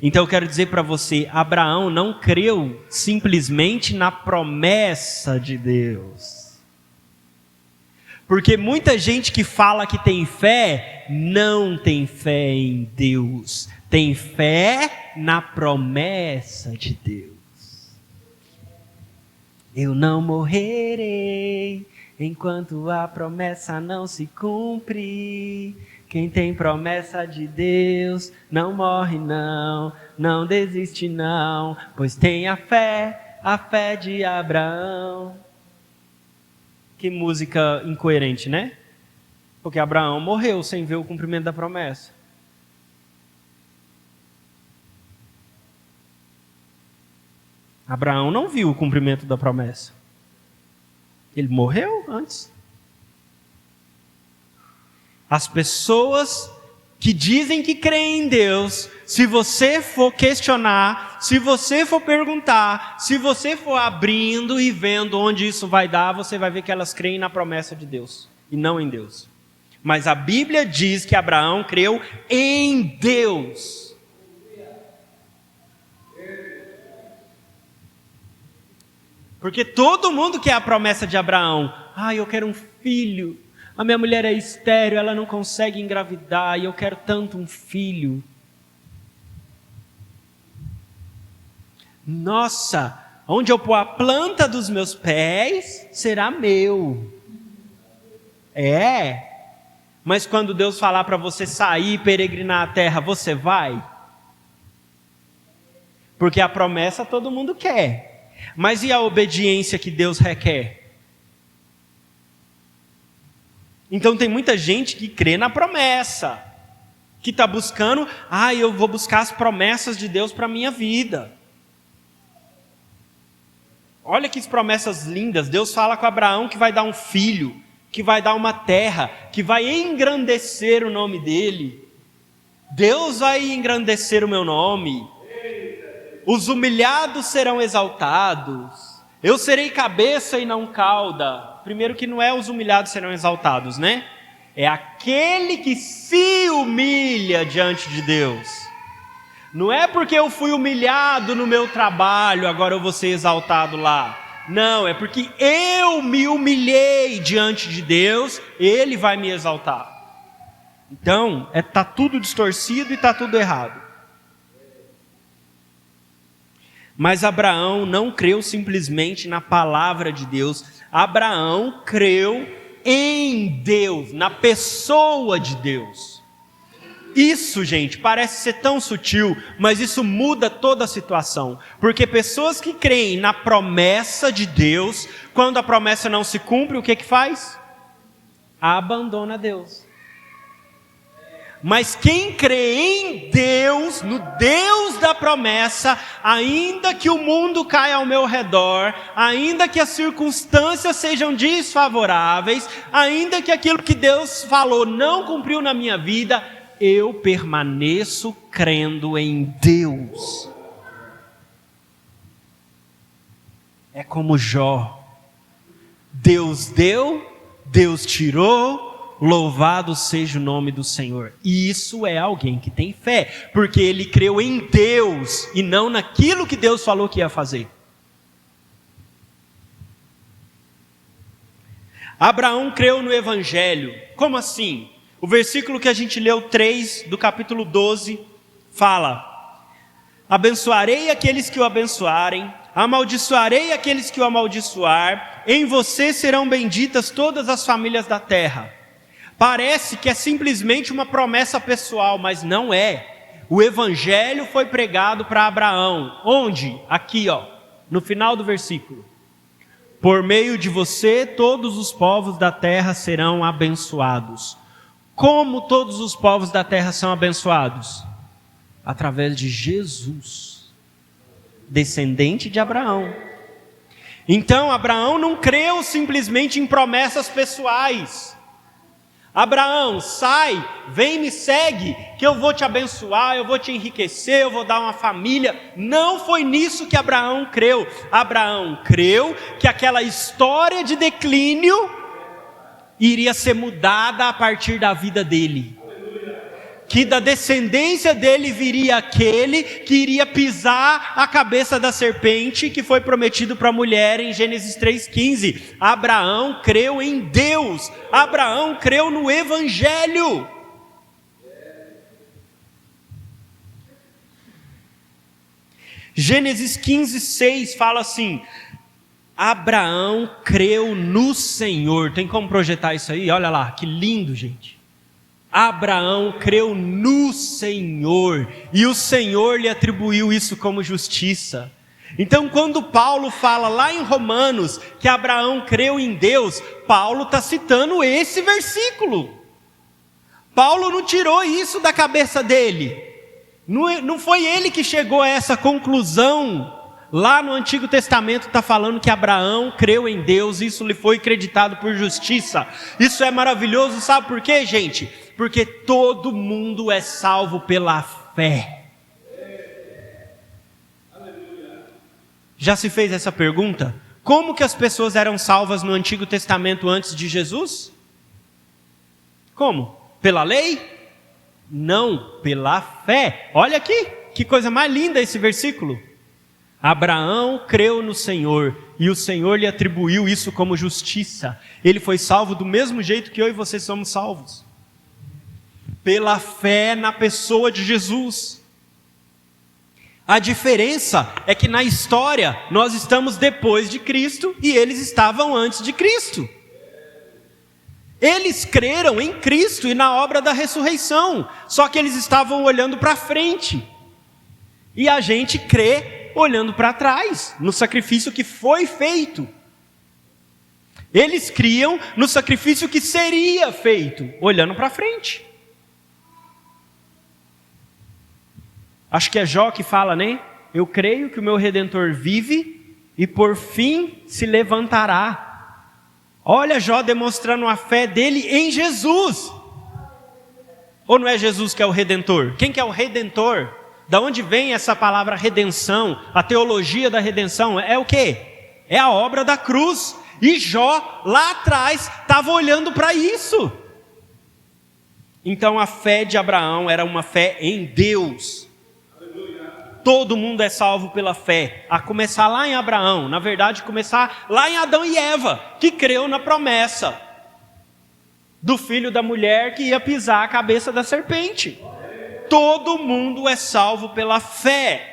Então eu quero dizer para você, Abraão não creu simplesmente na promessa de Deus. Porque muita gente que fala que tem fé, não tem fé em Deus. Tem fé na promessa de Deus. Eu não morrerei enquanto a promessa não se cumpre. Quem tem promessa de Deus não morre não, não desiste não, pois tem a fé de Abraão. Que música incoerente, né? Porque Abraão morreu sem ver o cumprimento da promessa. Abraão não viu o cumprimento da promessa. Ele morreu antes. As pessoas que dizem que creem em Deus, se você for questionar, se você for perguntar, se você for abrindo e vendo onde isso vai dar, você vai ver que elas creem na promessa de Deus e não em Deus. Mas a Bíblia diz que Abraão creu em Deus. Porque todo mundo quer a promessa de Abraão. Eu quero um filho. A minha mulher é estéril, ela não consegue engravidar e eu quero tanto um filho. Nossa, onde eu pôr a planta dos meus pés, será meu. Mas quando Deus falar para você sair e peregrinar a terra, você vai? Porque a promessa todo mundo quer. Mas e a obediência que Deus requer? Então tem muita gente que crê na promessa, que está buscando, eu vou buscar as promessas de Deus para a minha vida. Olha que promessas lindas. Deus fala com Abraão que vai dar um filho, que vai dar uma terra, que vai engrandecer o nome dele. Deus vai engrandecer o meu nome. Os humilhados serão exaltados. Eu serei cabeça e não cauda. Primeiro que não é os humilhados serão exaltados, né? É aquele que se humilha diante de Deus. Não é porque eu fui humilhado no meu trabalho, agora eu vou ser exaltado lá. Não, é porque eu me humilhei diante de Deus, Ele vai me exaltar. Então, está tudo distorcido e está tudo errado. Mas Abraão não creu simplesmente na palavra de Deus. Abraão creu em Deus, na pessoa de Deus. Isso, gente, parece ser tão sutil, mas isso muda toda a situação. Porque pessoas que creem na promessa de Deus, quando a promessa não se cumpre, o que faz? Abandona Deus. Mas quem crê em Deus, no Deus da promessa, ainda que o mundo caia ao meu redor, ainda que as circunstâncias sejam desfavoráveis, ainda que aquilo que Deus falou não cumpriu na minha vida, eu permaneço crendo em Deus. É como Jó. Deus deu, Deus tirou, louvado seja o nome do Senhor. E isso é alguém que tem fé, porque ele creu em Deus e não naquilo que Deus falou que ia fazer. Abraão creu no Evangelho. Como assim? O versículo que a gente leu 3 do capítulo 12 fala: abençoarei aqueles que o abençoarem, amaldiçoarei aqueles que o amaldiçoar, em você serão benditas todas as famílias da terra. Parece que é simplesmente uma promessa pessoal, mas não é. O Evangelho foi pregado para Abraão. Onde? Aqui, no final do versículo. Por meio de você, todos os povos da terra serão abençoados. Como todos os povos da terra são abençoados? Através de Jesus, descendente de Abraão. Então, Abraão não creu simplesmente em promessas pessoais. Abraão, sai, vem me segue, que eu vou te abençoar, eu vou te enriquecer, eu vou dar uma família. Não foi nisso que Abraão creu. Abraão creu que aquela história de declínio iria ser mudada a partir da vida dele. Que da descendência dele viria aquele que iria pisar a cabeça da serpente que foi prometido para a mulher em Gênesis 3,15. Abraão creu em Deus. Abraão creu no Evangelho. Gênesis 15:6 fala assim: Abraão creu no Senhor. Tem como projetar isso aí? Olha lá, que lindo, gente. Abraão creu no Senhor, e o Senhor lhe atribuiu isso como justiça. Então, quando Paulo fala lá em Romanos que Abraão creu em Deus, Paulo está citando esse versículo. Paulo não tirou isso da cabeça dele. Não foi ele que chegou a essa conclusão. Lá no Antigo Testamento está falando que Abraão creu em Deus, isso lhe foi acreditado por justiça. Isso é maravilhoso, sabe por quê, gente? Porque todo mundo é salvo pela fé. Já se fez essa pergunta? Como que as pessoas eram salvas no Antigo Testamento antes de Jesus? Como? Pela lei? Não, pela fé. Olha aqui, que coisa mais linda esse versículo. Abraão creu no Senhor, e o Senhor lhe atribuiu isso como justiça. Ele foi salvo do mesmo jeito que eu e você somos salvos. Pela fé na pessoa de Jesus. A diferença é que na história nós estamos depois de Cristo e eles estavam antes de Cristo. Eles creram em Cristo e na obra da ressurreição, só que eles estavam olhando para frente. E a gente crê olhando para trás, no sacrifício que foi feito. Eles criam no sacrifício que seria feito, olhando para frente. Acho que é Jó que fala, né? Eu creio que o meu Redentor vive e por fim se levantará. Olha Jó demonstrando a fé dele em Jesus. Ou não é Jesus que é o Redentor? Quem que é o Redentor? Da onde vem essa palavra redenção? A teologia da redenção é o quê? É a obra da cruz. E Jó, lá atrás, estava olhando para isso. Então a fé de Abraão era uma fé em Deus. Todo mundo é salvo pela fé. A começar lá em Abraão. Na verdade, começar lá em Adão e Eva, que creu na promessa. do filho da mulher que ia pisar a cabeça da serpente. Todo mundo é salvo pela fé.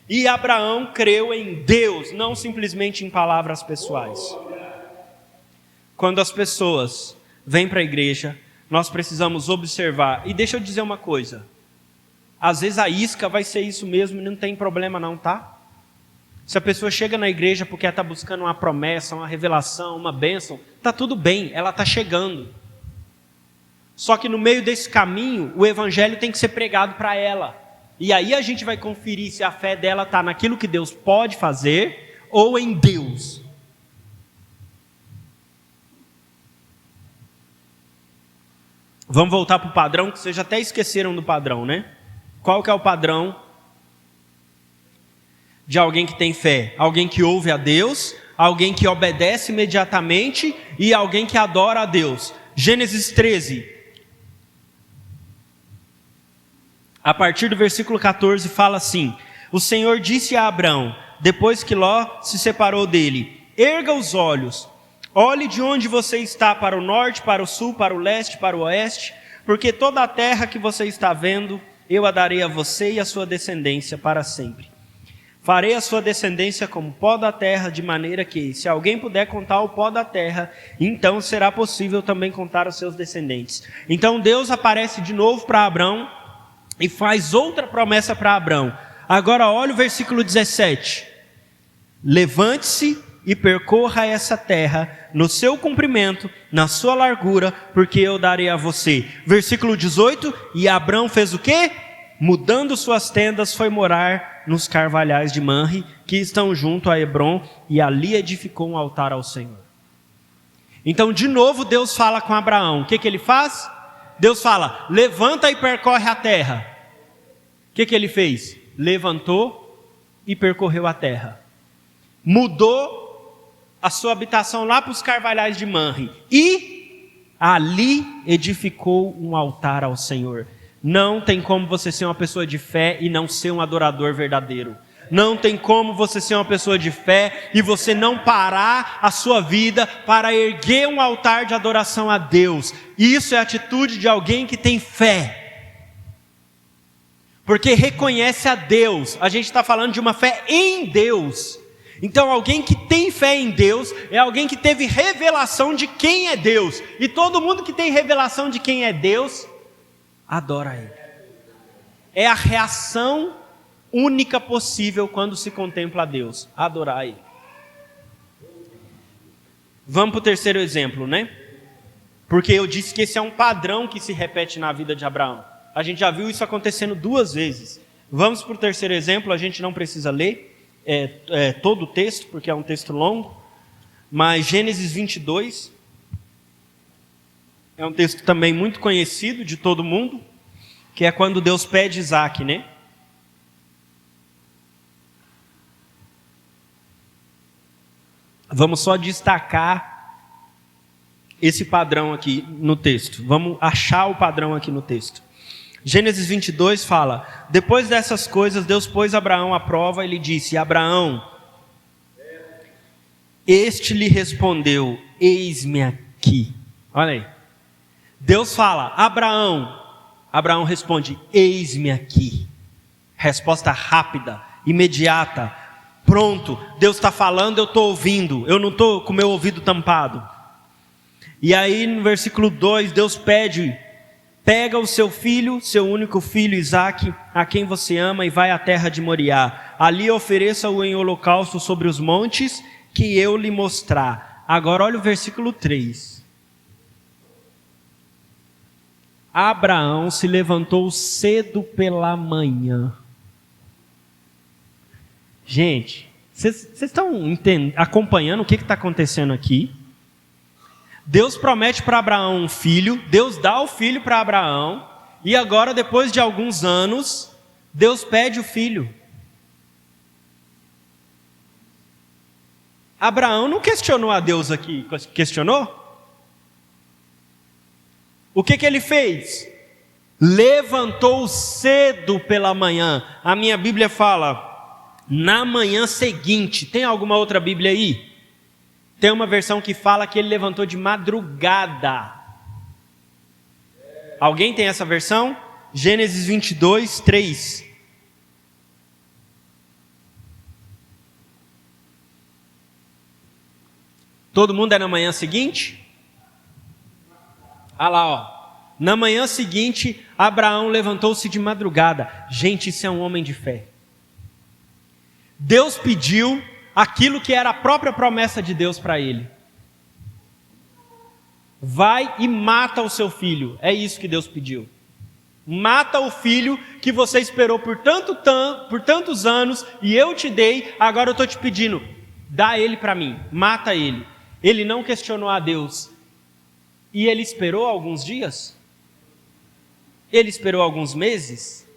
E Abraão creu em Deus, não simplesmente em palavras pessoais. Quando as pessoas vêm para a igreja, nós precisamos observar. E deixa eu dizer uma coisa. Às vezes a isca vai ser isso mesmo e não tem problema não, tá? Se a pessoa chega na igreja porque ela está buscando uma promessa, uma revelação, uma bênção, está tudo bem, ela está chegando. Só que no meio desse caminho, o evangelho tem que ser pregado para ela. E aí a gente vai conferir se a fé dela está naquilo que Deus pode fazer ou em Deus. Vamos voltar para o padrão, que vocês já até esqueceram do padrão, né? Qual que é o padrão de alguém que tem fé? Alguém que ouve a Deus, alguém que obedece imediatamente e alguém que adora a Deus. Gênesis 13. A partir do versículo 14 fala assim: o Senhor disse a Abrão, depois que Ló se separou dele: erga os olhos, olhe de onde você está, para o norte, para o sul, para o leste, para o oeste, porque toda a terra que você está vendo, eu a darei a você e a sua descendência para sempre. Farei a sua descendência como pó da terra, de maneira que, se alguém puder contar o pó da terra, então será possível também contar os seus descendentes. Então Deus aparece de novo para Abrão e faz outra promessa para Abrão. Agora olha o versículo 17. Levante-se e percorra essa terra no seu comprimento, na sua largura, porque eu darei a você. Versículo 18, e Abrão fez o quê? Mudando suas tendas, foi morar nos carvalhais de Manre, que estão junto a Hebrom, e ali edificou um altar ao Senhor. Então, de novo, Deus fala com Abraão. O que ele faz? Deus fala: levanta e percorre a terra. O que ele fez? Levantou e percorreu a terra. Mudou a sua habitação lá para os carvalhais de Manre, e ali edificou um altar ao Senhor. Não tem como você ser uma pessoa de fé e não ser um adorador verdadeiro. Não tem como você ser uma pessoa de fé e você não parar a sua vida para erguer um altar de adoração a Deus. Isso é a atitude de alguém que tem fé. Porque reconhece a Deus. A gente está falando de uma fé em Deus. Então alguém que tem fé em Deus é alguém que teve revelação de quem é Deus. E todo mundo que tem revelação de quem é Deus adora Ele. É a reação única possível quando se contempla a Deus: adorar Ele. Vamos para o terceiro exemplo, né? Porque eu disse que esse é um padrão que se repete na vida de Abraão. A gente já viu isso acontecendo 2 vezes. Vamos para o terceiro exemplo. A gente não precisa ler todo o texto, porque é um texto longo. Mas Gênesis 22... é um texto também muito conhecido de todo mundo, que é quando Deus pede Isaac, né? Vamos só destacar esse padrão aqui no texto. Vamos achar o padrão aqui no texto. Gênesis 22 fala: depois dessas coisas, Deus pôs Abraão à prova e lhe disse: Abraão. Este lhe respondeu: eis-me aqui. Olha aí. Deus fala: Abraão. Abraão responde: eis-me aqui. Resposta rápida, imediata, pronto. Deus está falando, eu estou ouvindo, eu não estou com o meu ouvido tampado. E aí no versículo 2, Deus pede: pega o seu filho, seu único filho Isaque, a quem você ama, e vai à terra de Moriá. Ali ofereça-o em holocausto sobre os montes que eu lhe mostrar. Agora olha o versículo 3. Abraão se levantou cedo pela manhã. Gente, vocês estão acompanhando o que está acontecendo aqui? Deus promete para Abraão um filho, Deus dá o filho para Abraão, e agora, depois de alguns anos, Deus pede o filho. Abraão não questionou a Deus aqui, questionou? O que ele fez? Levantou cedo pela manhã. A minha Bíblia fala, na manhã seguinte. Tem alguma outra Bíblia aí? Tem uma versão que fala que ele levantou de madrugada. Alguém tem essa versão? Gênesis 22, 3. Todo mundo é na manhã seguinte? Ah lá, ó. Na manhã seguinte, Abraão levantou-se de madrugada. Gente, isso é um homem de fé. Deus pediu aquilo que era a própria promessa de Deus para ele. Vai e mata o seu filho. É isso que Deus pediu. Mata o filho que você esperou por tantos anos e eu te dei, agora eu estou te pedindo, dá ele para mim, mata ele. Ele não questionou a Deus. E ele esperou alguns dias? Ele esperou alguns meses?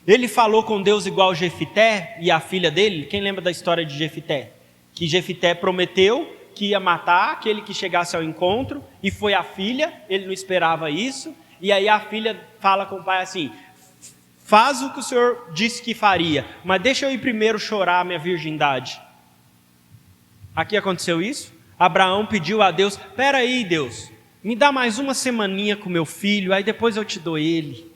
Ele falou com Deus igual Jefité e a filha dele? Quem lembra da história de Jefité? Que Jefité prometeu que ia matar aquele que chegasse ao encontro, e foi a filha, ele não esperava isso, e aí a filha fala com o pai assim, faz o que o senhor disse que faria, mas deixa eu ir primeiro chorar a minha virgindade. Aqui aconteceu isso? Abraão pediu a Deus, espera aí Deus, me dá mais uma semaninha com meu filho, aí depois eu te dou ele.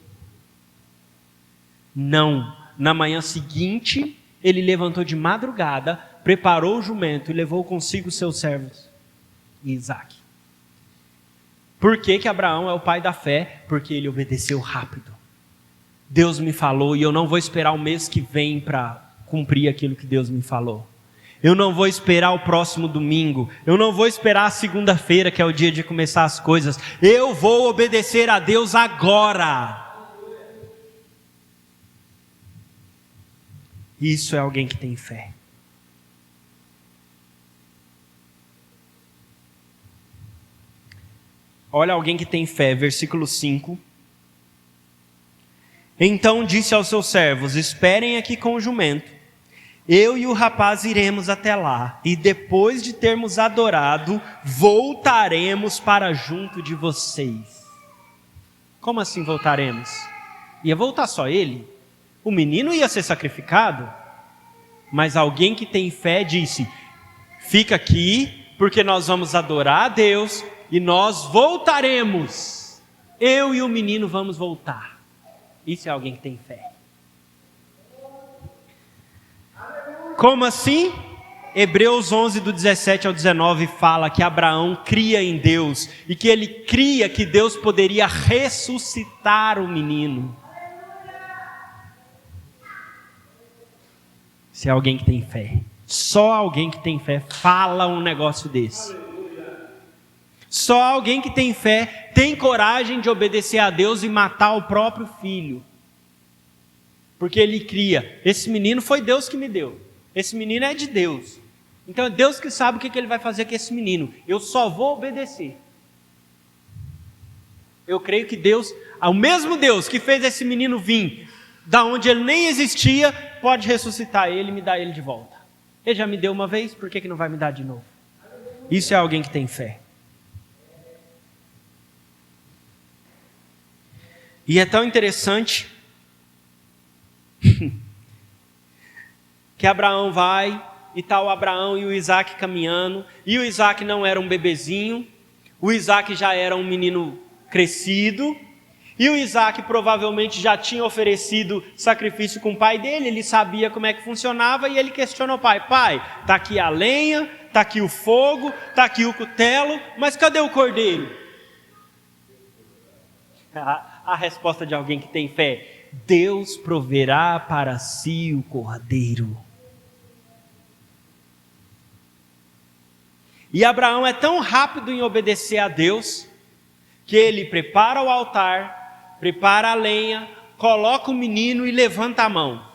Não, na manhã seguinte, ele levantou de madrugada, preparou o jumento e levou consigo seus servos e Isaque. Por que Abraão é o pai da fé? Porque ele obedeceu rápido. Deus me falou e eu não vou esperar o mês que vem para cumprir aquilo que Deus me falou. Eu não vou esperar o próximo domingo. Eu não vou esperar a segunda-feira, que é o dia de começar as coisas. Eu vou obedecer a Deus agora. Isso é alguém que tem fé. Olha alguém que tem fé, versículo 5. Então disse aos seus servos, esperem aqui com o jumento. Eu e o rapaz iremos até lá, e depois de termos adorado, voltaremos para junto de vocês. Como assim voltaremos? Ia voltar só ele? O menino ia ser sacrificado? Mas alguém que tem fé disse, fica aqui, porque nós vamos adorar a Deus, e nós voltaremos. Eu e o menino vamos voltar. Isso é alguém que tem fé. Como assim? Hebreus 11, do 17 ao 19, fala que Abraão cria em Deus, e que ele cria que Deus poderia ressuscitar o menino. Se é alguém que tem fé. Só alguém que tem fé fala um negócio desse. Só alguém que tem fé tem coragem de obedecer a Deus e matar o próprio filho. Porque ele cria, esse menino foi Deus que me deu. Esse menino é de Deus. Então é Deus que sabe o que ele vai fazer com esse menino. Eu só vou obedecer. Eu creio que Deus, o mesmo Deus que fez esse menino vir da onde ele nem existia, pode ressuscitar ele e me dar ele de volta. Ele já me deu uma vez, por que não vai me dar de novo? Isso é alguém que tem fé. E é tão interessante que Abraão vai, e está o Abraão e o Isaque caminhando, e o Isaque não era um bebezinho, o Isaque já era um menino crescido, e o Isaque provavelmente já tinha oferecido sacrifício com o pai dele, ele sabia como é que funcionava, e ele questionou o pai, pai, está aqui a lenha, está aqui o fogo, está aqui o cutelo, mas cadê o cordeiro? A resposta de alguém que tem fé, Deus proverá para si o cordeiro. E Abraão é tão rápido em obedecer a Deus, que ele prepara o altar, prepara a lenha, coloca o menino e levanta a mão.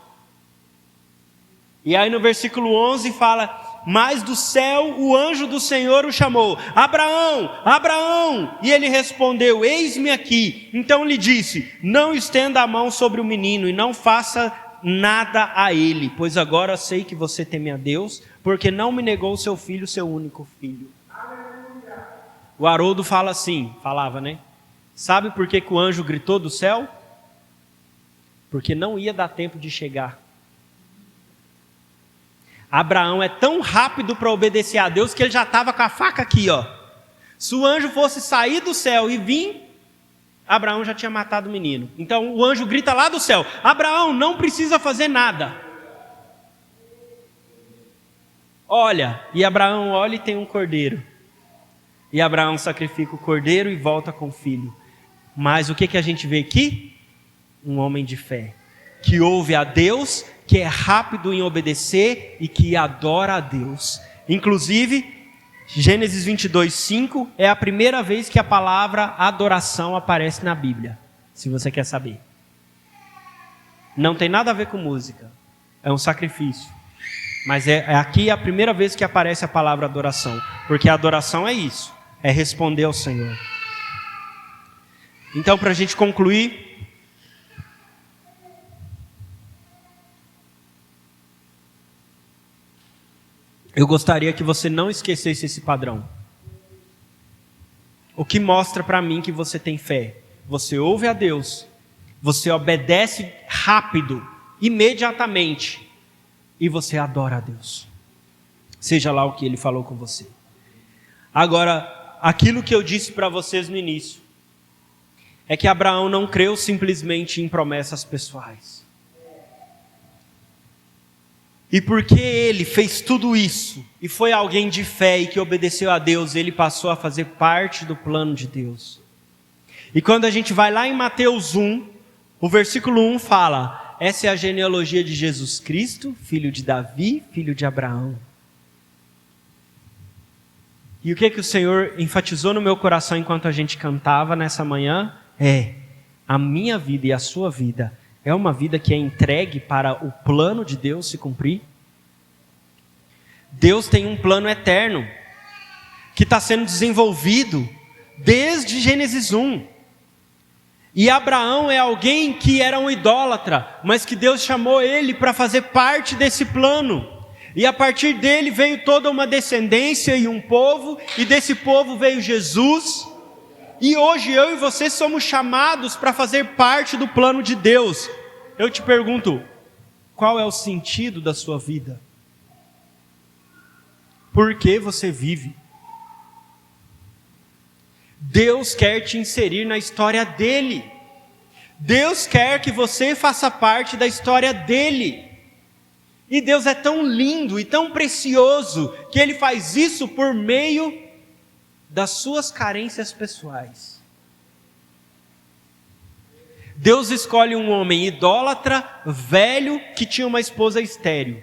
E aí no versículo 11 fala, mas do céu o anjo do Senhor o chamou, Abraão, Abraão, e ele respondeu, eis-me aqui. Então lhe disse, não estenda a mão sobre o menino e não faça nada a ele, pois agora sei que você teme a Deus, porque não me negou o seu filho, seu único filho. O Haroldo fala assim, falava, né? Sabe por que o anjo gritou do céu? Porque não ia dar tempo de chegar. Abraão é tão rápido para obedecer a Deus que ele já estava com a faca aqui, ó. Se o anjo fosse sair do céu e vir, Abraão já tinha matado o menino. Então o anjo grita lá do céu: Abraão, não precisa fazer nada. Olha, e Abraão olha e tem um cordeiro. E Abraão sacrifica o cordeiro e volta com o filho. Mas o que a gente vê aqui? Um homem de fé, que ouve a Deus, que é rápido em obedecer e que adora a Deus. Inclusive, Gênesis 22:5 é a primeira vez que a palavra adoração aparece na Bíblia, se você quer saber. Não tem nada a ver com música, é um sacrifício. Mas aqui a primeira vez que aparece a palavra adoração, porque a adoração é isso, é responder ao Senhor. Então, para a gente concluir, eu gostaria que você não esquecesse esse padrão. O que mostra para mim que você tem fé? Você ouve a Deus, você obedece rápido, imediatamente, e você adora a Deus. Seja lá o que Ele falou com você. Agora, aquilo que eu disse para vocês no início, é que Abraão não creu simplesmente em promessas pessoais. E porque ele fez tudo isso, e foi alguém de fé e que obedeceu a Deus, ele passou a fazer parte do plano de Deus. E quando a gente vai lá em Mateus 1, o versículo 1 fala: essa é a genealogia de Jesus Cristo, filho de Davi, filho de Abraão. E o que o Senhor enfatizou no meu coração enquanto a gente cantava nessa manhã? A minha vida e a sua vida é uma vida que é entregue para o plano de Deus se cumprir. Deus tem um plano eterno que está sendo desenvolvido desde Gênesis 1. E Abraão é alguém que era um idólatra, mas que Deus chamou ele para fazer parte desse plano. E a partir dele veio toda uma descendência e um povo, e desse povo veio Jesus. E hoje eu e você somos chamados para fazer parte do plano de Deus. Eu te pergunto, qual é o sentido da sua vida? Por que você vive? Deus quer te inserir na história dele. Deus quer que você faça parte da história dele. E Deus é tão lindo e tão precioso que Ele faz isso por meio das suas carências pessoais. Deus escolhe um homem idólatra, velho, que tinha uma esposa estéril,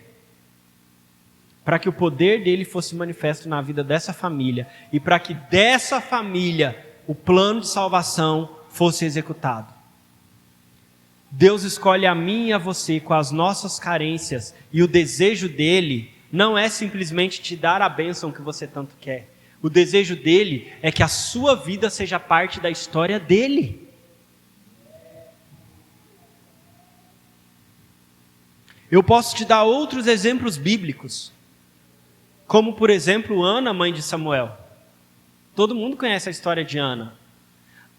para que o poder dele fosse manifesto na vida dessa família, e para que dessa família o plano de salvação fosse executado. Deus escolhe a mim e a você com as nossas carências, e o desejo dele não é simplesmente te dar a bênção que você tanto quer. O desejo dele é que a sua vida seja parte da história dele. Eu posso te dar outros exemplos bíblicos, como por exemplo Ana, mãe de Samuel. Todo mundo conhece a história de Ana.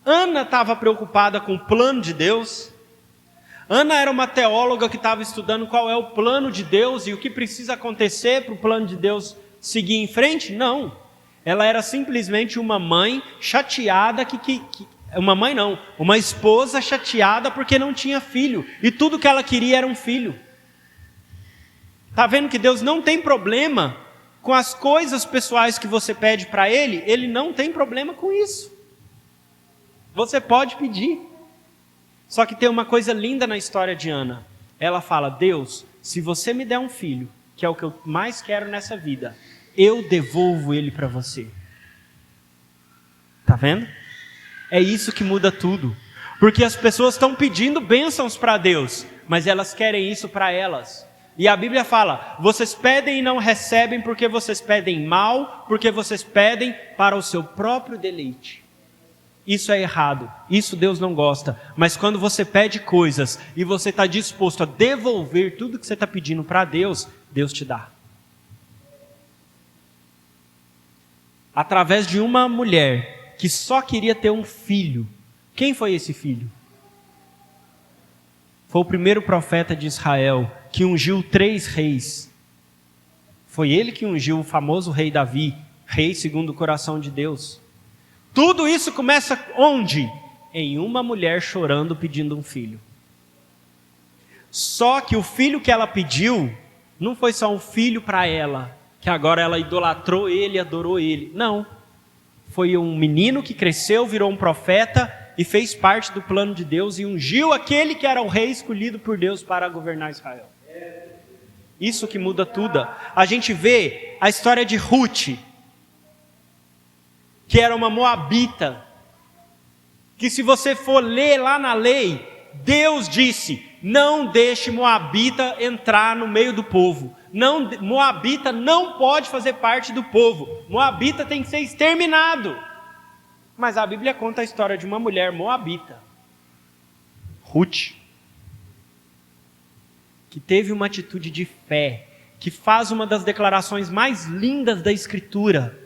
Ana estava preocupada com o plano de Deus. Ana era uma teóloga que estava estudando qual é o plano de Deus e o que precisa acontecer para o plano de Deus seguir em frente. Não, ela era simplesmente uma mãe chateada, uma esposa chateada porque não tinha filho, e tudo que ela queria era um filho. Está vendo que Deus não tem problema com as coisas pessoais que você pede para Ele? Ele não tem problema com isso. Você pode pedir. Só que tem uma coisa linda na história de Ana. Ela fala: Deus, se você me der um filho, que é o que eu mais quero nessa vida, eu devolvo ele para você. Está vendo? É isso que muda tudo. Porque as pessoas estão pedindo bênçãos para Deus, mas elas querem isso para elas. E a Bíblia fala: vocês pedem e não recebem porque vocês pedem mal, porque vocês pedem para o seu próprio deleite. Isso é errado, isso Deus não gosta. Mas quando você pede coisas e você está disposto a devolver tudo que você está pedindo para Deus, Deus te dá. Através de uma mulher que só queria ter um filho. Quem foi esse filho? Foi o primeiro profeta de Israel que ungiu 3 reis. Foi ele que ungiu o famoso rei Davi, rei segundo o coração de Deus. Tudo isso começa onde? em uma mulher chorando pedindo um filho. Só que o filho que ela pediu não foi só um filho para ela, que agora ela idolatrou ele, adorou ele. Não. Foi um menino que cresceu, virou um profeta e fez parte do plano de Deus e ungiu aquele que era o rei escolhido por Deus para governar Israel. Isso que muda tudo. A gente vê a história de Ruth, que era uma moabita, que se você for ler lá na lei, Deus disse, não deixe moabita entrar no meio do povo. Não, moabita não pode fazer parte do povo. Moabita tem que ser exterminado. Mas a Bíblia conta a história de uma mulher moabita, Ruth, que teve uma atitude de fé, que faz uma das declarações mais lindas da Escritura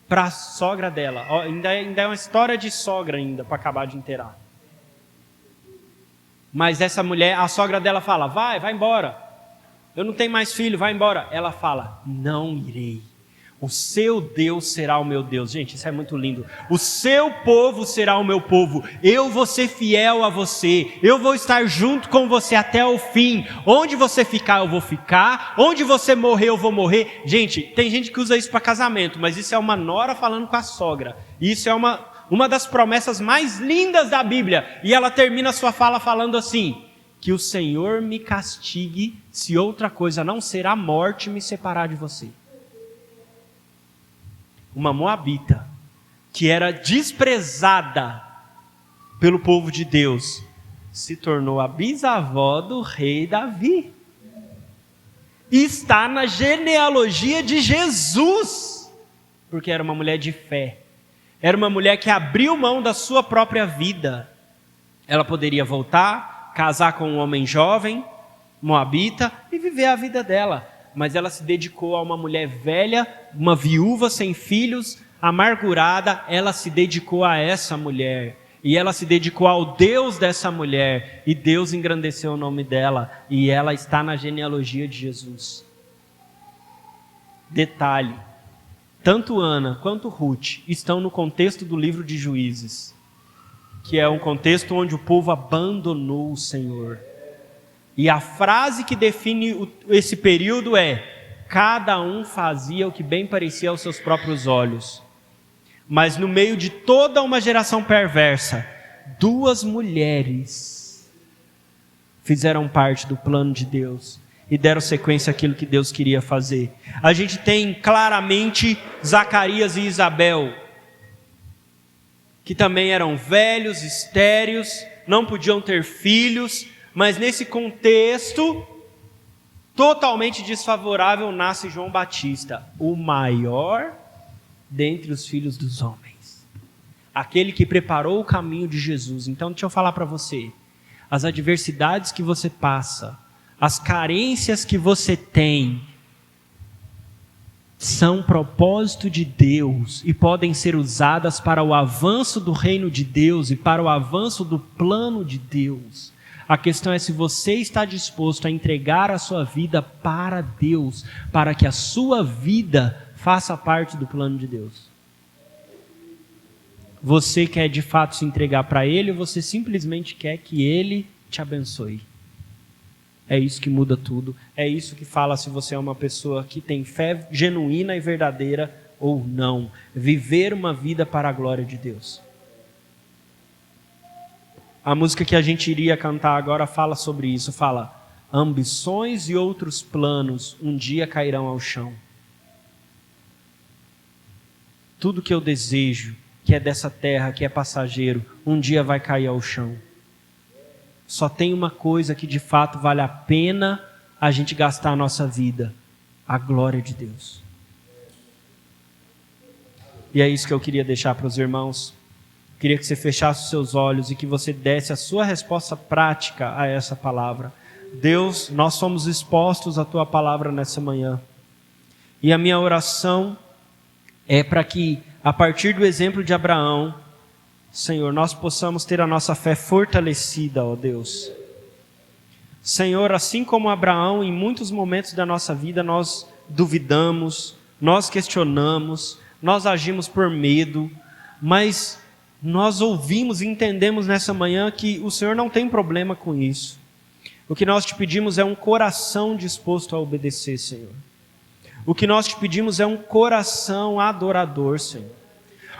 para a sogra dela. Ainda é uma história de sogra ainda, para acabar de inteirar. Mas essa mulher, a sogra dela fala, vai embora. Eu não tenho mais filho, vai embora. Ela fala, não irei. O seu Deus será o meu Deus. Gente, isso é muito lindo. O seu povo será o meu povo. Eu vou ser fiel a você. Eu vou estar junto com você até o fim. Onde você ficar, eu vou ficar. Onde você morrer, eu vou morrer. Gente, tem gente que usa isso para casamento, mas isso é uma nora falando com a sogra. Isso é uma das promessas mais lindas da Bíblia. E ela termina a sua fala falando assim, que o Senhor me castigue se outra coisa não ser a morte me separar de você. Uma moabita, que era desprezada pelo povo de Deus, se tornou a bisavó do rei Davi. E está na genealogia de Jesus, porque era uma mulher de fé. Era uma mulher que abriu mão da sua própria vida. Ela poderia voltar, casar com um homem jovem, moabita, e viver a vida dela. Mas ela se dedicou a uma mulher velha, uma viúva sem filhos, amargurada. Ela se dedicou a essa mulher. E ela se dedicou ao Deus dessa mulher. E Deus engrandeceu o nome dela. E ela está na genealogia de Jesus. Detalhe. Tanto Ana quanto Ruth estão no contexto do livro de Juízes, que é um contexto onde o povo abandonou o Senhor. E a frase que define esse período é: cada um fazia o que bem parecia aos seus próprios olhos. Mas no meio de toda uma geração perversa, 2 mulheres fizeram parte do plano de Deus e deram sequência àquilo que Deus queria fazer. A gente tem claramente Zacarias e Isabel, que também eram velhos, estéreos, não podiam ter filhos, mas nesse contexto totalmente desfavorável nasce João Batista, o maior dentre os filhos dos homens, aquele que preparou o caminho de Jesus. Então deixa eu falar para você, as adversidades que você passa, as carências que você tem, são propósito de Deus e podem ser usadas para o avanço do reino de Deus e para o avanço do plano de Deus. A questão é se você está disposto a entregar a sua vida para Deus, para que a sua vida faça parte do plano de Deus. Você quer de fato se entregar para Ele ou você simplesmente quer que Ele te abençoe? É isso que muda tudo. É isso que fala se você é uma pessoa que tem fé genuína e verdadeira ou não. Viver uma vida para a glória de Deus. A música que a gente iria cantar agora fala sobre isso. Fala: ambições e outros planos um dia cairão ao chão. Tudo que eu desejo, que é dessa terra, que é passageiro, um dia vai cair ao chão. Só tem uma coisa que de fato vale a pena a gente gastar a nossa vida: a glória de Deus. E é isso que eu queria deixar para os irmãos. Queria que você fechasse os seus olhos e que você desse a sua resposta prática a essa palavra. Deus, nós somos expostos à Tua palavra nessa manhã. E a minha oração é para que, a partir do exemplo de Abraão, Senhor, nós possamos ter a nossa fé fortalecida, ó Deus. Senhor, assim como Abraão, em muitos momentos da nossa vida nós duvidamos, nós questionamos, nós agimos por medo, mas nós ouvimos e entendemos nessa manhã que o Senhor não tem problema com isso. O que nós te pedimos é um coração disposto a obedecer, Senhor. O que nós te pedimos é um coração adorador, Senhor.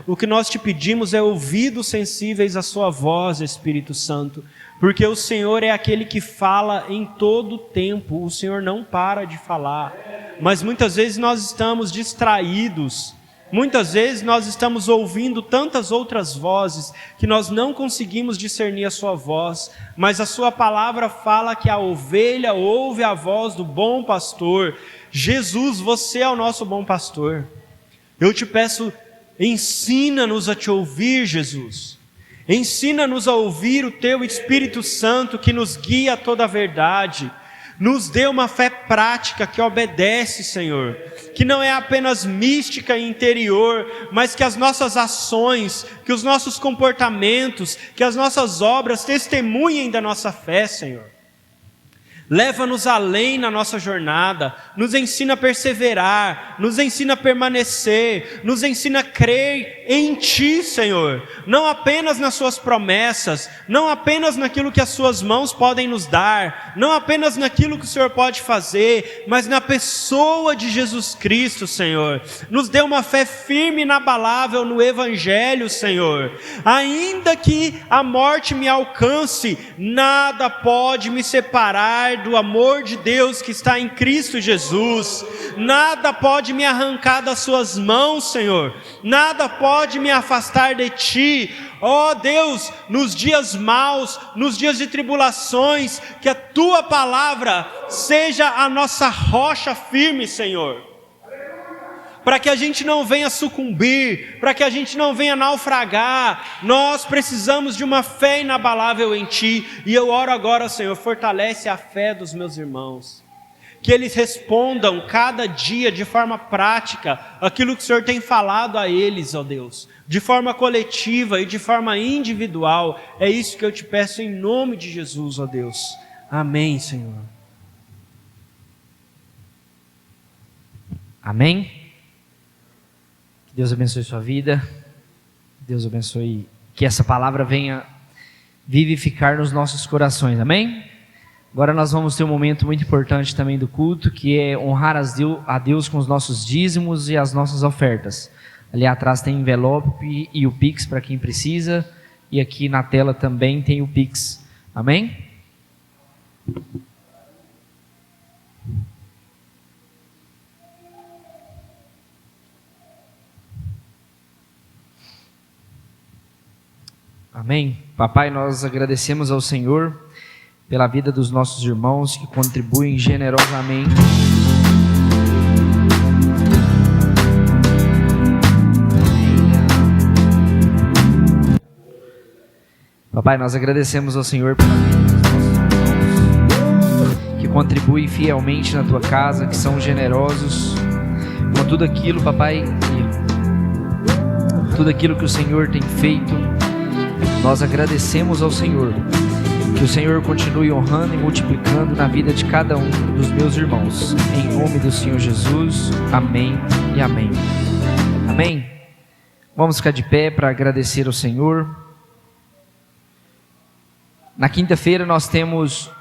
O que nós te pedimos é ouvidos sensíveis à sua voz, Espírito Santo, porque o Senhor é aquele que fala em todo tempo, o Senhor não para de falar, mas muitas vezes nós estamos distraídos, muitas vezes nós estamos ouvindo tantas outras vozes, que nós não conseguimos discernir a sua voz, mas a sua palavra fala que a ovelha ouve a voz do bom pastor. Jesus, você é o nosso bom pastor. Eu te peço, ensina-nos a te ouvir, Jesus. Ensina-nos a ouvir o teu Espírito Santo que nos guia a toda a verdade. Nos dê uma fé prática que obedece, Senhor, que não é apenas mística e interior, mas que as nossas ações, que os nossos comportamentos, que as nossas obras testemunhem da nossa fé, Senhor. Leva-nos além na nossa jornada, nos ensina a perseverar, nos ensina a permanecer, nos ensina a crer em Ti, Senhor, não apenas nas Suas promessas, não apenas naquilo que as Suas mãos podem nos dar, não apenas naquilo que o Senhor pode fazer, mas na pessoa de Jesus Cristo, Senhor. Nos dê uma fé firme e inabalável no Evangelho, Senhor. Ainda que a morte me alcance, nada pode me separar do amor de Deus que está em Cristo Jesus. Nada pode me arrancar das suas mãos, Senhor. Nada pode me afastar de Ti. Ó Deus, nos dias maus, nos dias de tribulações, que a Tua palavra seja a nossa rocha firme, Senhor. Para que a gente não venha sucumbir, para que a gente não venha naufragar, nós precisamos de uma fé inabalável em Ti, e eu oro agora, Senhor, fortalece a fé dos meus irmãos, que eles respondam cada dia de forma prática, aquilo que o Senhor tem falado a eles, ó Deus, de forma coletiva e de forma individual. É isso que eu te peço em nome de Jesus, ó Deus, amém, Senhor. Amém? Deus abençoe sua vida, Deus abençoe, que essa palavra venha vivificar nos nossos corações, amém? Agora nós vamos ter um momento muito importante também do culto, que é honrar a Deus com os nossos dízimos e as nossas ofertas. Ali atrás tem envelope e o Pix para quem precisa, e aqui na tela também tem o Pix, amém? Amém? Papai, nós agradecemos ao Senhor pela vida dos nossos irmãos que contribuem generosamente. Papai, nós agradecemos ao Senhor pela vida dos nossos irmãos que contribuem fielmente na Tua casa, que são generosos com tudo aquilo, Papai, tudo aquilo que o Senhor tem feito. Nós agradecemos ao Senhor, que o Senhor continue honrando e multiplicando na vida de cada um dos meus irmãos, em nome do Senhor Jesus, amém e amém. Amém? Vamos ficar de pé para agradecer ao Senhor. Na quinta-feira nós temos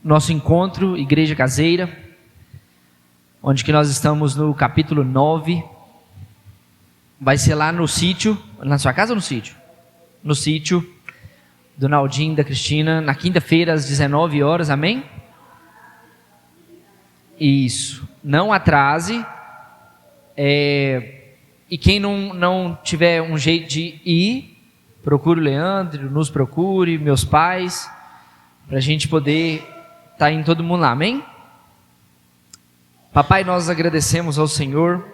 nosso encontro, Igreja Caseira, onde que nós estamos no capítulo 9, vai ser lá no sítio, na sua casa ou no sítio? No sítio do Naldinho e da Cristina, na quinta-feira às 19 horas, amém? Isso, não atrase, e quem não tiver um jeito de ir, procure o Leandro, nos procure, meus pais, para a gente poder estar indo todo mundo lá, amém? Papai, nós agradecemos ao Senhor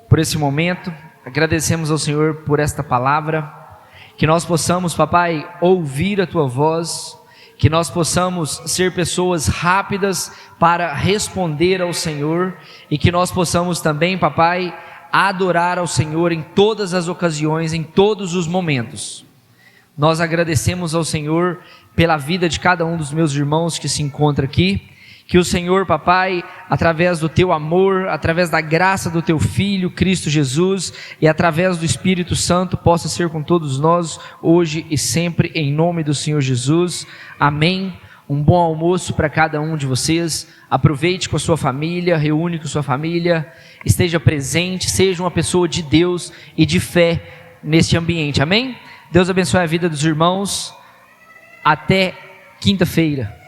por esse momento, agradecemos ao Senhor por esta palavra, que nós possamos, Papai, ouvir a Tua voz, que nós possamos ser pessoas rápidas para responder ao Senhor, e que nós possamos também, Papai, adorar ao Senhor em todas as ocasiões, em todos os momentos. Nós agradecemos ao Senhor pela vida de cada um dos meus irmãos que se encontra aqui, Que o Senhor, papai, através do teu amor, através da graça do teu Filho, Cristo Jesus, e através do Espírito Santo, possa ser com todos nós, hoje e sempre, em nome do Senhor Jesus. Amém. Um bom almoço para cada um de vocês. Aproveite com a sua família, reúne com a sua família, esteja presente, seja uma pessoa de Deus e de fé neste ambiente. Amém? Deus abençoe a vida dos irmãos. Até quinta-feira.